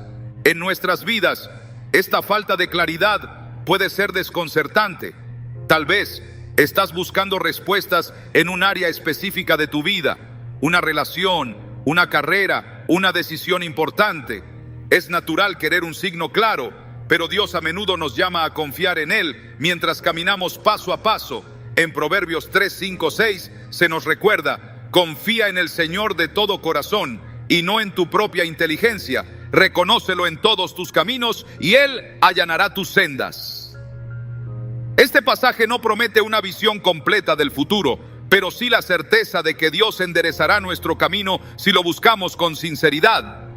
En nuestras vidas, esta falta de claridad puede ser desconcertante. Tal vez estás buscando respuestas en un área específica de tu vida, una relación, una carrera, una decisión importante. Es natural querer un signo claro, pero Dios a menudo nos llama a confiar en Él mientras caminamos paso a paso. En Proverbios 3:5-6 se nos recuerda: confía en el Señor de todo corazón y no en tu propia inteligencia. Reconócelo en todos tus caminos y Él allanará tus sendas. Este pasaje no promete una visión completa del futuro, pero sí la certeza de que Dios enderezará nuestro camino si lo buscamos con sinceridad.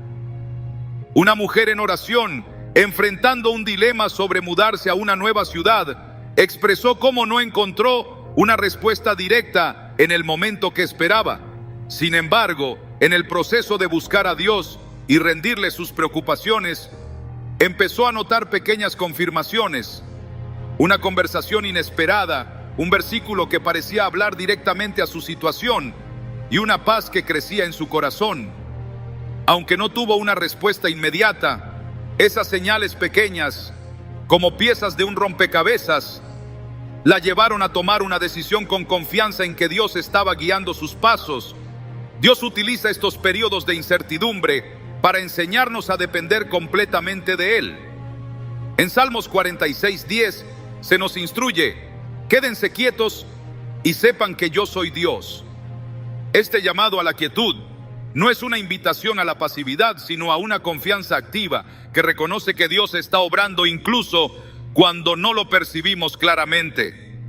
Una mujer en oración, enfrentando un dilema sobre mudarse a una nueva ciudad, expresó cómo no encontró una respuesta directa en el momento que esperaba. Sin embargo, en el proceso de buscar a Dios y rendirle sus preocupaciones, empezó a notar pequeñas confirmaciones, una conversación inesperada, un versículo que parecía hablar directamente a su situación y una paz que crecía en su corazón. Aunque no tuvo una respuesta inmediata, esas señales pequeñas, como piezas de un rompecabezas, la llevaron a tomar una decisión con confianza en que Dios estaba guiando sus pasos. Dios utiliza estos periodos de incertidumbre para enseñarnos a depender completamente de Él. En Salmos 46:10 se nos instruye: quédense quietos y sepan que yo soy Dios. Este llamado a la quietud no es una invitación a la pasividad, sino a una confianza activa que reconoce que Dios está obrando incluso cuando no lo percibimos claramente.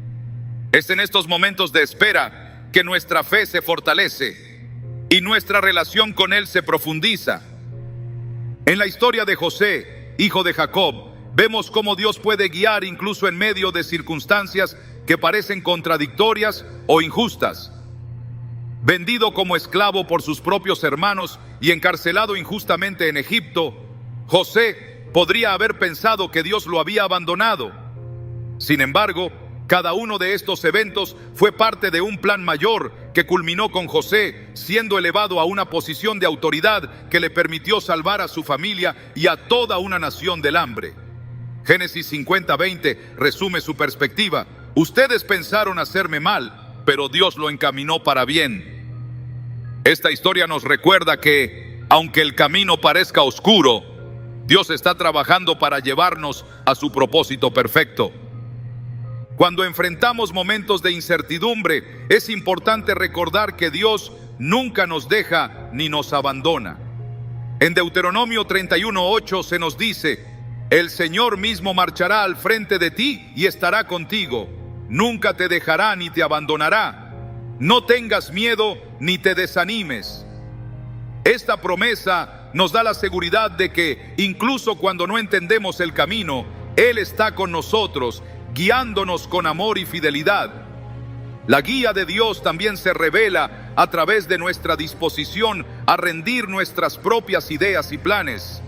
Es en estos momentos de espera que nuestra fe se fortalece y nuestra relación con Él se profundiza. En la historia de José, hijo de Jacob, vemos cómo Dios puede guiar incluso en medio de circunstancias que parecen contradictorias o injustas. vendido como esclavo por sus propios hermanos y encarcelado injustamente en Egipto, José podría haber pensado que Dios lo había abandonado. Sin embargo, cada uno de estos eventos fue parte de un plan mayor que culminó con José siendo elevado a una posición de autoridad que le permitió salvar a su familia y a toda una nación del hambre. Génesis 50:20 resume su perspectiva. Ustedes pensaron hacerme mal, pero Dios lo encaminó para bien. Esta historia nos recuerda que, aunque el camino parezca oscuro, Dios está trabajando para llevarnos a su propósito perfecto. Cuando enfrentamos momentos de incertidumbre, es importante recordar que Dios nunca nos deja ni nos abandona. En Deuteronomio 31:8 se nos dice: el Señor mismo marchará al frente de ti y estará contigo. Nunca te dejará ni te abandonará. No tengas miedo ni te desanimes. Esta promesa nos da la seguridad de que, incluso cuando no entendemos el camino, Él está con nosotros, guiándonos con amor y fidelidad. La guía de Dios también se revela a través de nuestra disposición a rendir nuestras propias ideas y planes.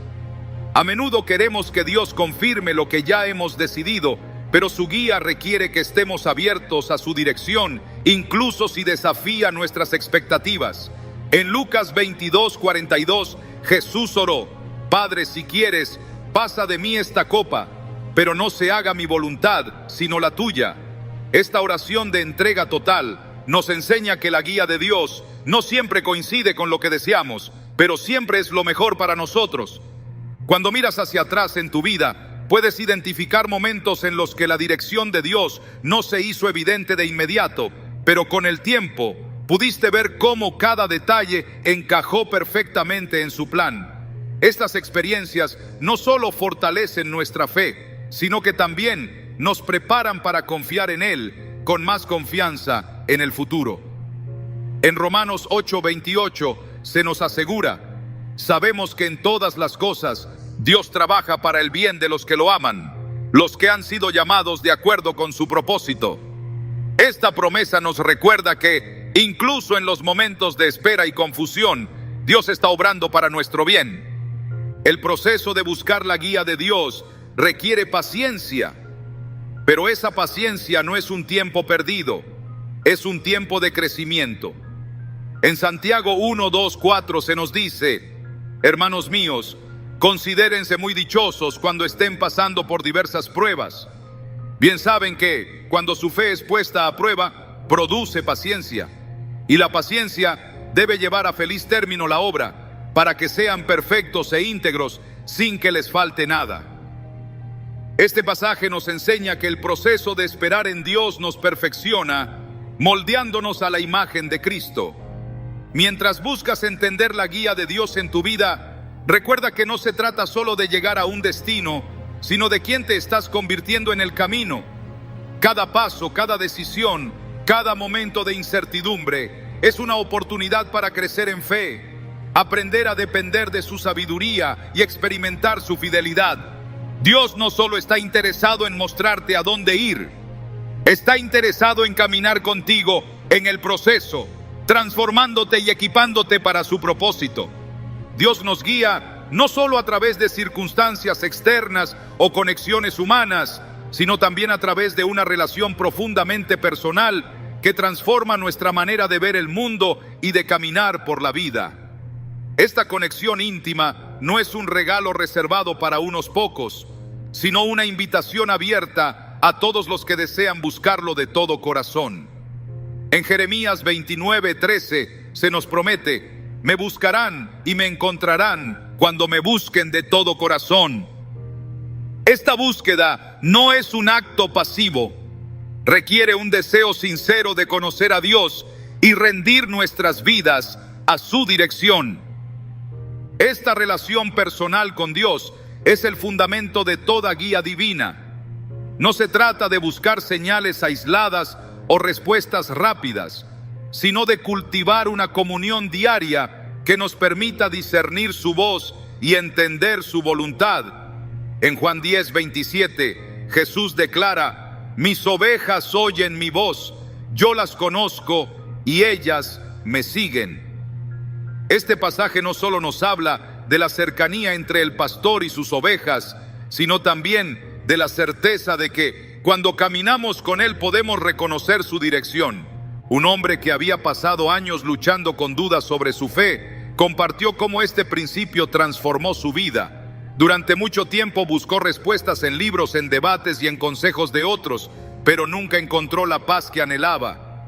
A menudo queremos que Dios confirme lo que ya hemos decidido, pero su guía requiere que estemos abiertos a su dirección, incluso si desafía nuestras expectativas. En Lucas 22:42, Jesús oró: Padre, si quieres, pasa de mí esta copa, pero no se haga mi voluntad, sino la tuya. Esta oración de entrega total nos enseña que la guía de Dios no siempre coincide con lo que deseamos, pero siempre es lo mejor para nosotros. Cuando miras hacia atrás en tu vida, puedes identificar momentos en los que la dirección de Dios no se hizo evidente de inmediato, pero con el tiempo pudiste ver cómo cada detalle encajó perfectamente en su plan. Estas experiencias no solo fortalecen nuestra fe, sino que también nos preparan para confiar en Él con más confianza en el futuro. En Romanos 8:28 se nos asegura: sabemos que en todas las cosas Dios trabaja para el bien de los que lo aman, los que han sido llamados de acuerdo con su propósito. Esta promesa nos recuerda que, incluso en los momentos de espera y confusión, Dios está obrando para nuestro bien. El proceso de buscar la guía de Dios requiere paciencia, pero esa paciencia no es un tiempo perdido, es un tiempo de crecimiento. En Santiago 1:2-4 se nos dice: hermanos míos, considérense muy dichosos cuando estén pasando por diversas pruebas. Bien saben que, cuando su fe es puesta a prueba, produce paciencia. Y la paciencia debe llevar a feliz término la obra, para que sean perfectos e íntegros, sin que les falte nada. Este pasaje nos enseña que el proceso de esperar en Dios nos perfecciona, moldeándonos a la imagen de Cristo. Mientras buscas entender la guía de Dios en tu vida, recuerda que no se trata solo de llegar a un destino, sino de quién te estás convirtiendo en el camino. Cada paso, cada decisión, cada momento de incertidumbre es una oportunidad para crecer en fe, aprender a depender de su sabiduría y experimentar su fidelidad. Dios no solo está interesado en mostrarte a dónde ir, está interesado en caminar contigo en el proceso, transformándote y equipándote para su propósito. Dios nos guía no solo a través de circunstancias externas o conexiones humanas, sino también a través de una relación profundamente personal que transforma nuestra manera de ver el mundo y de caminar por la vida. Esta conexión íntima no es un regalo reservado para unos pocos, sino una invitación abierta a todos los que desean buscarlo de todo corazón. En Jeremías 29:13 se nos promete: me buscarán y me encontrarán cuando me busquen de todo corazón. Esta búsqueda no es un acto pasivo, requiere un deseo sincero de conocer a Dios y rendir nuestras vidas a su dirección. Esta relación personal con Dios es el fundamento de toda guía divina. No se trata de buscar señales aisladas o respuestas rápidas, sino de cultivar una comunión diaria que nos permita discernir su voz y entender su voluntad. En Juan 10:27, Jesús declara: mis ovejas oyen mi voz, yo las conozco y ellas me siguen. Este pasaje no solo nos habla de la cercanía entre el pastor y sus ovejas, sino también de la certeza de que cuando caminamos con él podemos reconocer su dirección. Un hombre que había pasado años luchando con dudas sobre su fe, compartió cómo este principio transformó su vida. Durante mucho tiempo buscó respuestas en libros, en debates y en consejos de otros, pero nunca encontró la paz que anhelaba.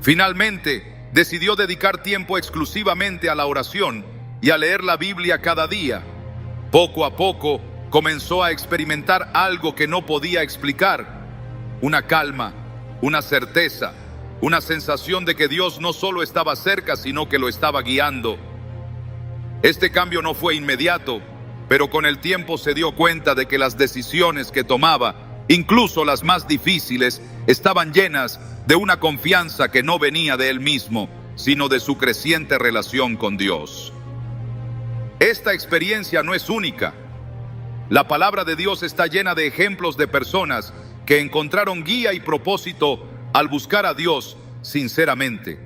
Finalmente, decidió dedicar tiempo exclusivamente a la oración y a leer la Biblia cada día. Poco a poco, comenzó a experimentar algo que no podía explicar: una calma, una certeza, una sensación de que Dios no solo estaba cerca, sino que lo estaba guiando. Este cambio no fue inmediato, pero con el tiempo se dio cuenta de que las decisiones que tomaba, incluso las más difíciles, estaban llenas de una confianza que no venía de él mismo, sino de su creciente relación con Dios. Esta experiencia no es única. La palabra de Dios está llena de ejemplos de personas que encontraron guía y propósito al buscar a Dios sinceramente.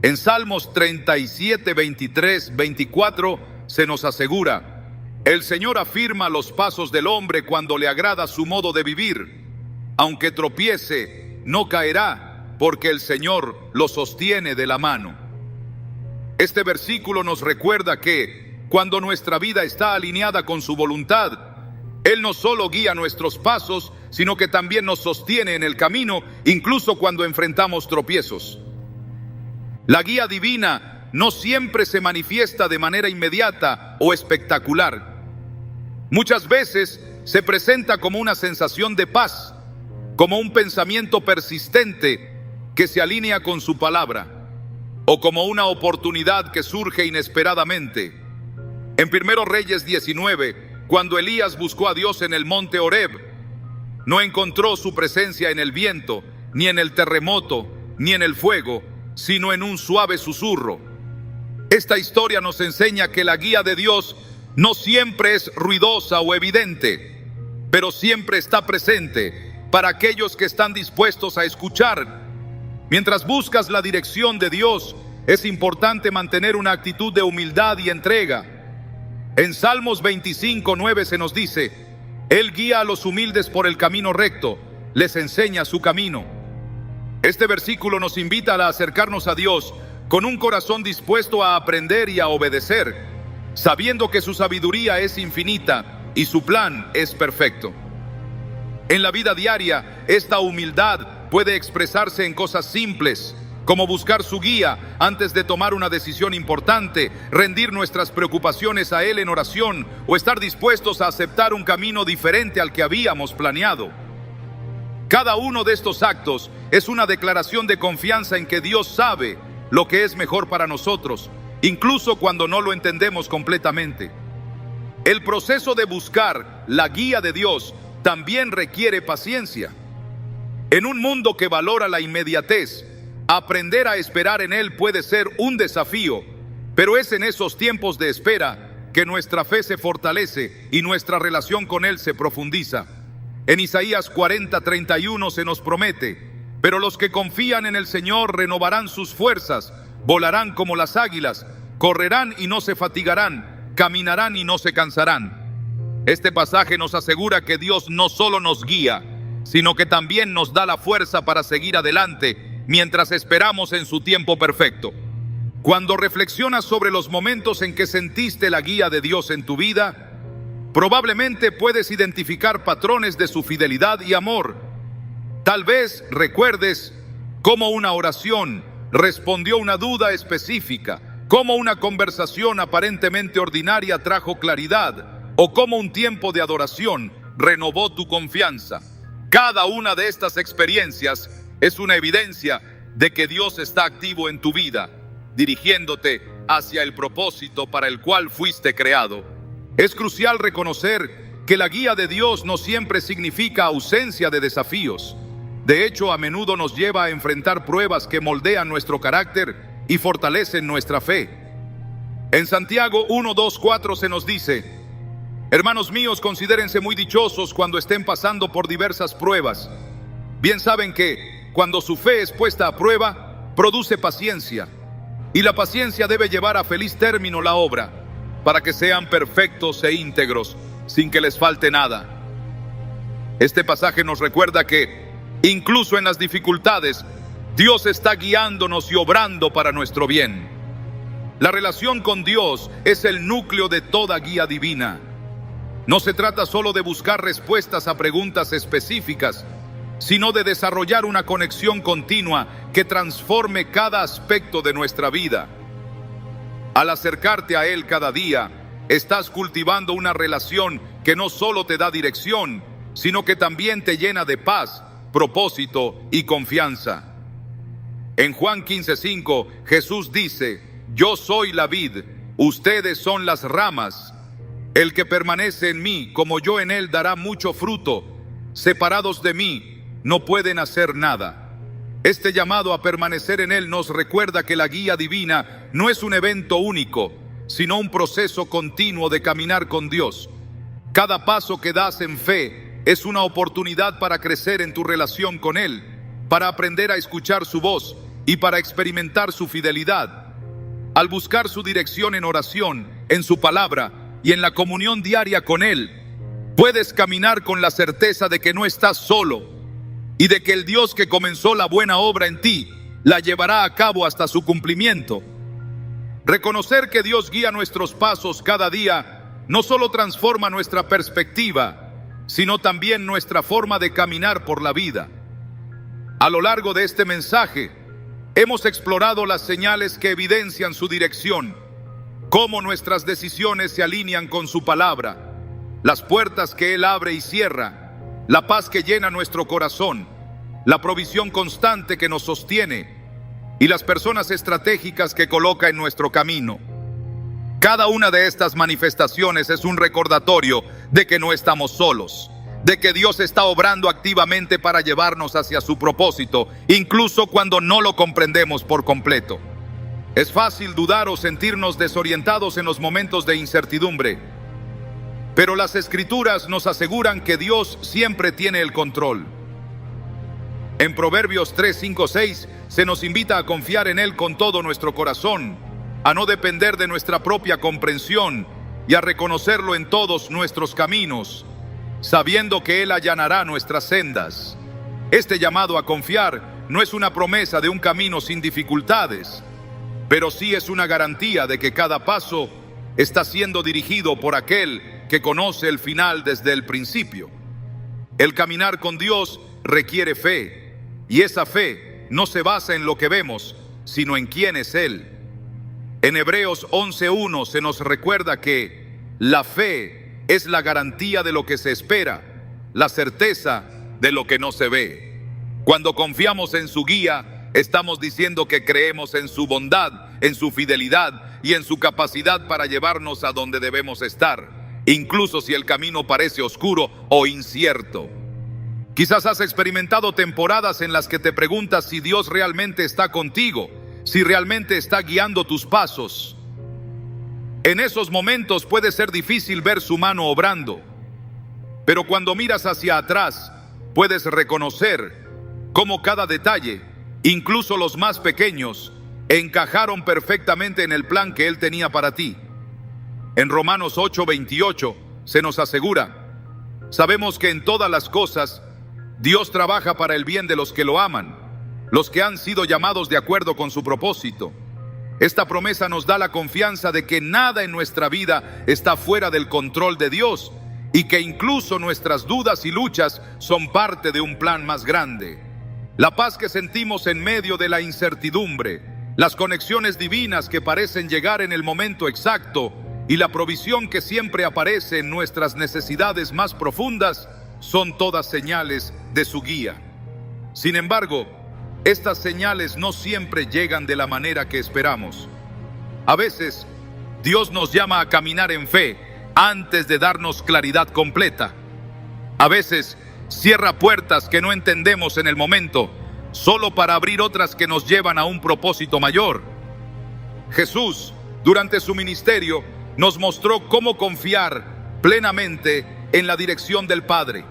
En Salmos 37, 23, 24 se nos asegura: el Señor afirma los pasos del hombre cuando le agrada su modo de vivir. Aunque tropiece, no caerá, porque el Señor lo sostiene de la mano. Este versículo nos recuerda que, cuando nuestra vida está alineada con su voluntad, Él no solo guía nuestros pasos, sino que también nos sostiene en el camino, incluso cuando enfrentamos tropiezos. La guía divina no siempre se manifiesta de manera inmediata o espectacular. Muchas veces se presenta como una sensación de paz, como un pensamiento persistente que se alinea con su palabra, o como una oportunidad que surge inesperadamente. En 1 Reyes 19, cuando Elías buscó a Dios en el monte Horeb, no encontró su presencia en el viento, ni en el terremoto, ni en el fuego, sino en un suave susurro. Esta historia nos enseña que la guía de Dios no siempre es ruidosa o evidente, pero siempre está presente para aquellos que están dispuestos a escuchar. Mientras buscas la dirección de Dios, es importante mantener una actitud de humildad y entrega. En Salmos 25, 9 se nos dice: Él guía a los humildes por el camino recto, les enseña su camino. Este versículo nos invita a acercarnos a Dios con un corazón dispuesto a aprender y a obedecer, sabiendo que su sabiduría es infinita y su plan es perfecto. En la vida diaria, esta humildad puede expresarse en cosas simples, como buscar su guía antes de tomar una decisión importante, rendir nuestras preocupaciones a Él en oración o estar dispuestos a aceptar un camino diferente al que habíamos planeado. Cada uno de estos actos es una declaración de confianza en que Dios sabe lo que es mejor para nosotros, incluso cuando no lo entendemos completamente. El proceso de buscar la guía de Dios también requiere paciencia. En un mundo que valora la inmediatez, aprender a esperar en Él puede ser un desafío, pero es en esos tiempos de espera que nuestra fe se fortalece y nuestra relación con Él se profundiza. En Isaías 40:31 se nos promete: pero los que confían en el Señor renovarán sus fuerzas, volarán como las águilas, correrán y no se fatigarán, caminarán y no se cansarán. Este pasaje nos asegura que Dios no solo nos guía, sino que también nos da la fuerza para seguir adelante mientras esperamos en su tiempo perfecto. Cuando reflexionas sobre los momentos en que sentiste la guía de Dios en tu vida, probablemente puedes identificar patrones de su fidelidad y amor. Tal vez recuerdes cómo una oración respondió una duda específica, cómo una conversación aparentemente ordinaria trajo claridad, o cómo un tiempo de adoración renovó tu confianza. Cada una de estas experiencias es una evidencia de que Dios está activo en tu vida, dirigiéndote hacia el propósito para el cual fuiste creado. Es crucial reconocer que la guía de Dios no siempre significa ausencia de desafíos. De hecho, a menudo nos lleva a enfrentar pruebas que moldean nuestro carácter y fortalecen nuestra fe. En Santiago 1:2-4 se nos dice: hermanos míos, considérense muy dichosos cuando estén pasando por diversas pruebas. Bien saben que, cuando su fe es puesta a prueba, produce paciencia. y la paciencia debe llevar a feliz término la obra, para que sean perfectos e íntegros, sin que les falte nada. Este pasaje nos recuerda que, incluso en las dificultades, Dios está guiándonos y obrando para nuestro bien. La relación con Dios es el núcleo de toda guía divina. No se trata solo de buscar respuestas a preguntas específicas, sino de desarrollar una conexión continua que transforme cada aspecto de nuestra vida. Al acercarte a Él cada día, estás cultivando una relación que no solo te da dirección, sino que también te llena de paz, propósito y confianza. En Juan 15:5, Jesús dice: yo soy la vid, ustedes son las ramas. El que permanece en mí, como yo en él, dará mucho fruto. Separados de mí, no pueden hacer nada. Este llamado a permanecer en él nos recuerda que la guía divina no es un evento único, sino un proceso continuo de caminar con Dios. Cada paso que das en fe es una oportunidad para crecer en tu relación con Él, para aprender a escuchar su voz y para experimentar su fidelidad. Al buscar su dirección en oración, en su palabra y en la comunión diaria con Él, puedes caminar con la certeza de que no estás solo y de que el Dios que comenzó la buena obra en ti la llevará a cabo hasta su cumplimiento. Reconocer que Dios guía nuestros pasos cada día no solo transforma nuestra perspectiva, sino también nuestra forma de caminar por la vida. A lo largo de este mensaje, hemos explorado las señales que evidencian su dirección, cómo nuestras decisiones se alinean con su palabra, las puertas que Él abre y cierra, la paz que llena nuestro corazón, la provisión constante que nos sostiene y las personas estratégicas que coloca en nuestro camino. Cada una de estas manifestaciones es un recordatorio de que no estamos solos, de que Dios está obrando activamente para llevarnos hacia su propósito, incluso cuando no lo comprendemos por completo. Es fácil dudar o sentirnos desorientados en los momentos de incertidumbre, pero las Escrituras nos aseguran que Dios siempre tiene el control. En Proverbios 3, 5, 6 se nos invita a confiar en Él con todo nuestro corazón, a no depender de nuestra propia comprensión y a reconocerlo en todos nuestros caminos, sabiendo que Él allanará nuestras sendas. Este llamado a confiar no es una promesa de un camino sin dificultades, pero sí es una garantía de que cada paso está siendo dirigido por aquel que conoce el final desde el principio. El caminar con Dios requiere fe, y esa fe no se basa en lo que vemos, sino en quién es Él. En Hebreos 11:1 se nos recuerda que la fe es la garantía de lo que se espera, la certeza de lo que no se ve. Cuando confiamos en su guía, estamos diciendo que creemos en su bondad, en su fidelidad y en su capacidad para llevarnos a donde debemos estar, incluso si el camino parece oscuro o incierto. Quizás has experimentado temporadas en las que te preguntas si Dios realmente está contigo, si realmente está guiando tus pasos. En esos momentos puede ser difícil ver su mano obrando, pero cuando miras hacia atrás, puedes reconocer cómo cada detalle, incluso los más pequeños, encajaron perfectamente en el plan que Él tenía para ti. En Romanos 8:28 se nos asegura: sabemos que en todas las cosas Dios trabaja para el bien de los que lo aman, los que han sido llamados de acuerdo con su propósito. Esta promesa nos da la confianza de que nada en nuestra vida está fuera del control de Dios y que incluso nuestras dudas y luchas son parte de un plan más grande. La paz que sentimos en medio de la incertidumbre, las conexiones divinas que parecen llegar en el momento exacto y la provisión que siempre aparece en nuestras necesidades más profundas son todas señales de su guía. Sin embargo, estas señales no siempre llegan de la manera que esperamos. A veces, Dios nos llama a caminar en fe antes de darnos claridad completa. A veces, cierra puertas que no entendemos en el momento, solo para abrir otras que nos llevan a un propósito mayor. Jesús, durante su ministerio, nos mostró cómo confiar plenamente en la dirección del Padre.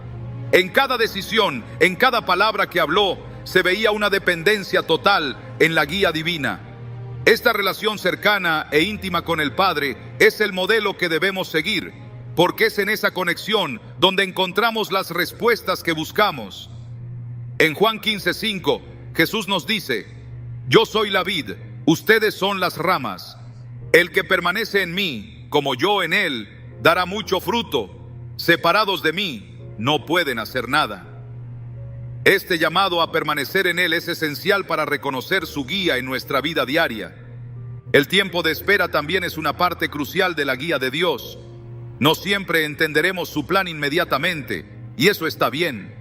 En cada decisión, en cada palabra que habló, se veía una dependencia total en la guía divina. Esta relación cercana e íntima con el Padre es el modelo que debemos seguir, porque es en esa conexión donde encontramos las respuestas que buscamos. En Juan 15:5, Jesús nos dice: yo soy la vid, ustedes son las ramas. El que permanece en mí, como yo en él, dará mucho fruto. Separados de mí, no pueden hacer nada. Este llamado a permanecer en él es esencial para reconocer su guía en nuestra vida diaria. El tiempo de espera también es una parte crucial de la guía de Dios. No siempre entenderemos su plan inmediatamente, y eso está bien.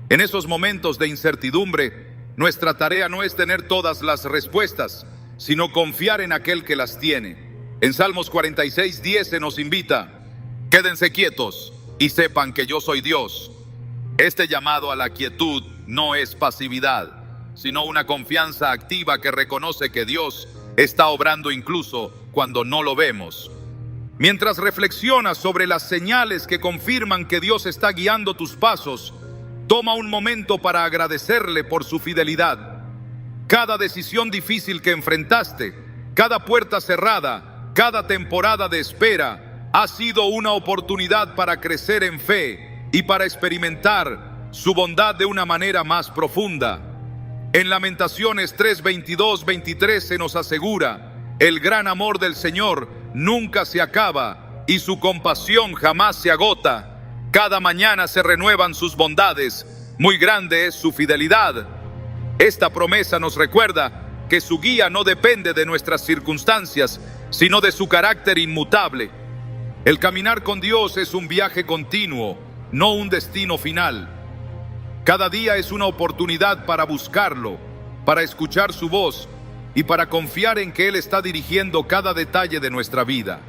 En esos momentos de incertidumbre, nuestra tarea no es tener todas las respuestas, sino confiar en aquel que las tiene. En Salmos 46:10 se nos invita: quédense quietos y sepan que yo soy Dios. Este llamado a la quietud no es pasividad, sino una confianza activa que reconoce que Dios está obrando incluso cuando no lo vemos. Mientras reflexionas sobre las señales que confirman que Dios está guiando tus pasos, toma un momento para agradecerle por su fidelidad. Cada decisión difícil que enfrentaste, cada puerta cerrada, cada temporada de espera, ha sido una oportunidad para crecer en fe y para experimentar su bondad de una manera más profunda. En Lamentaciones 3:22-23 se nos asegura: el gran amor del Señor nunca se acaba y su compasión jamás se agota. Cada mañana se renuevan sus bondades, muy grande es su fidelidad. Esta promesa nos recuerda que su guía no depende de nuestras circunstancias, sino de su carácter inmutable. El caminar con Dios es un viaje continuo, no un destino final. Cada día es una oportunidad para buscarlo, para escuchar su voz y para confiar en que Él está dirigiendo cada detalle de nuestra vida.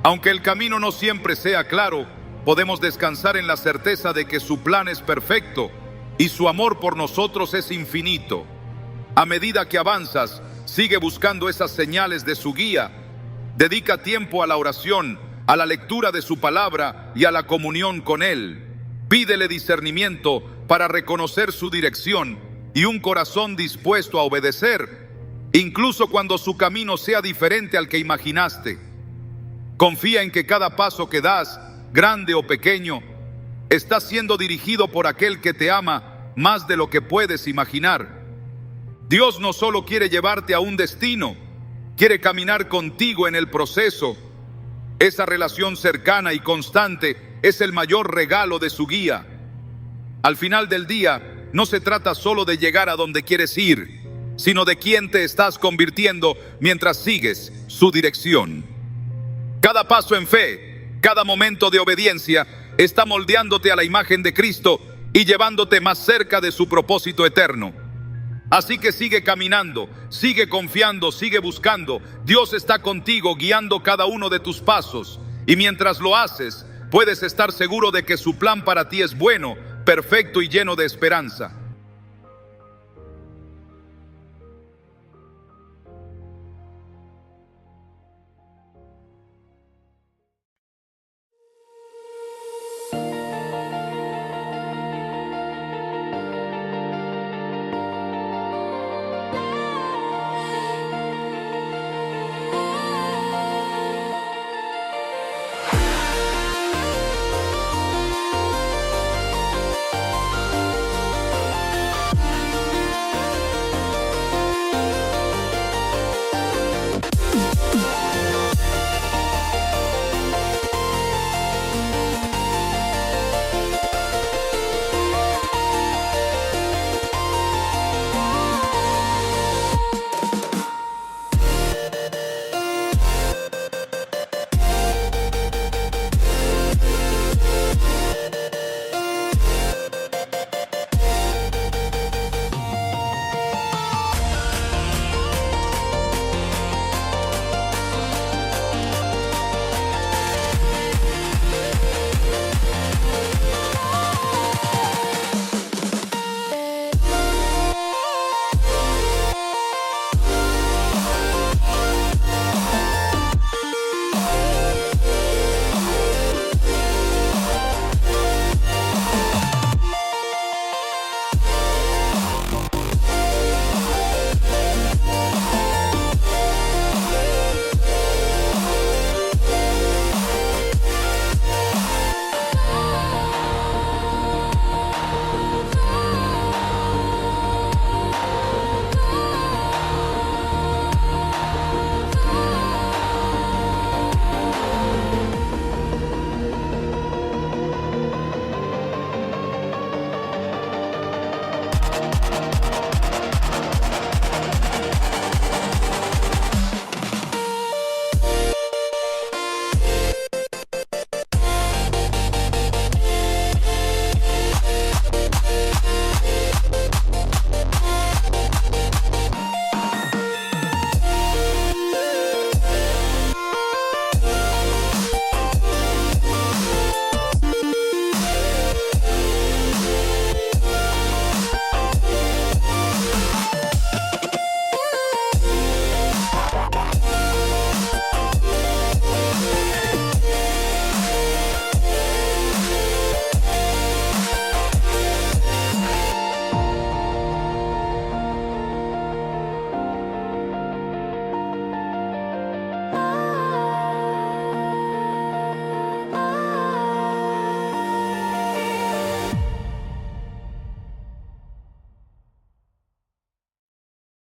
Aunque el camino no siempre sea claro, podemos descansar en la certeza de que su plan es perfecto y su amor por nosotros es infinito. A medida que avanzas, sigue buscando esas señales de su guía. Dedica tiempo a la oración, a la lectura de su palabra y a la comunión con Él. Pídele discernimiento para reconocer su dirección y un corazón dispuesto a obedecer, incluso cuando su camino sea diferente al que imaginaste. Confía en que cada paso que das, grande o pequeño, está siendo dirigido por aquel que te ama más de lo que puedes imaginar. Dios no solo quiere llevarte a un destino, quiere caminar contigo en el proceso. Esa relación cercana y constante es el mayor regalo de su guía. Al final del día, no se trata solo de llegar a donde quieres ir, sino de quién te estás convirtiendo mientras sigues su dirección. Cada paso en fe, cada momento de obediencia, está moldeándote a la imagen de Cristo y llevándote más cerca de su propósito eterno. Así que sigue caminando, sigue confiando, sigue buscando. Dios está contigo guiando cada uno de tus pasos, y mientras lo haces, puedes estar seguro de que su plan para ti es bueno, perfecto y lleno de esperanza.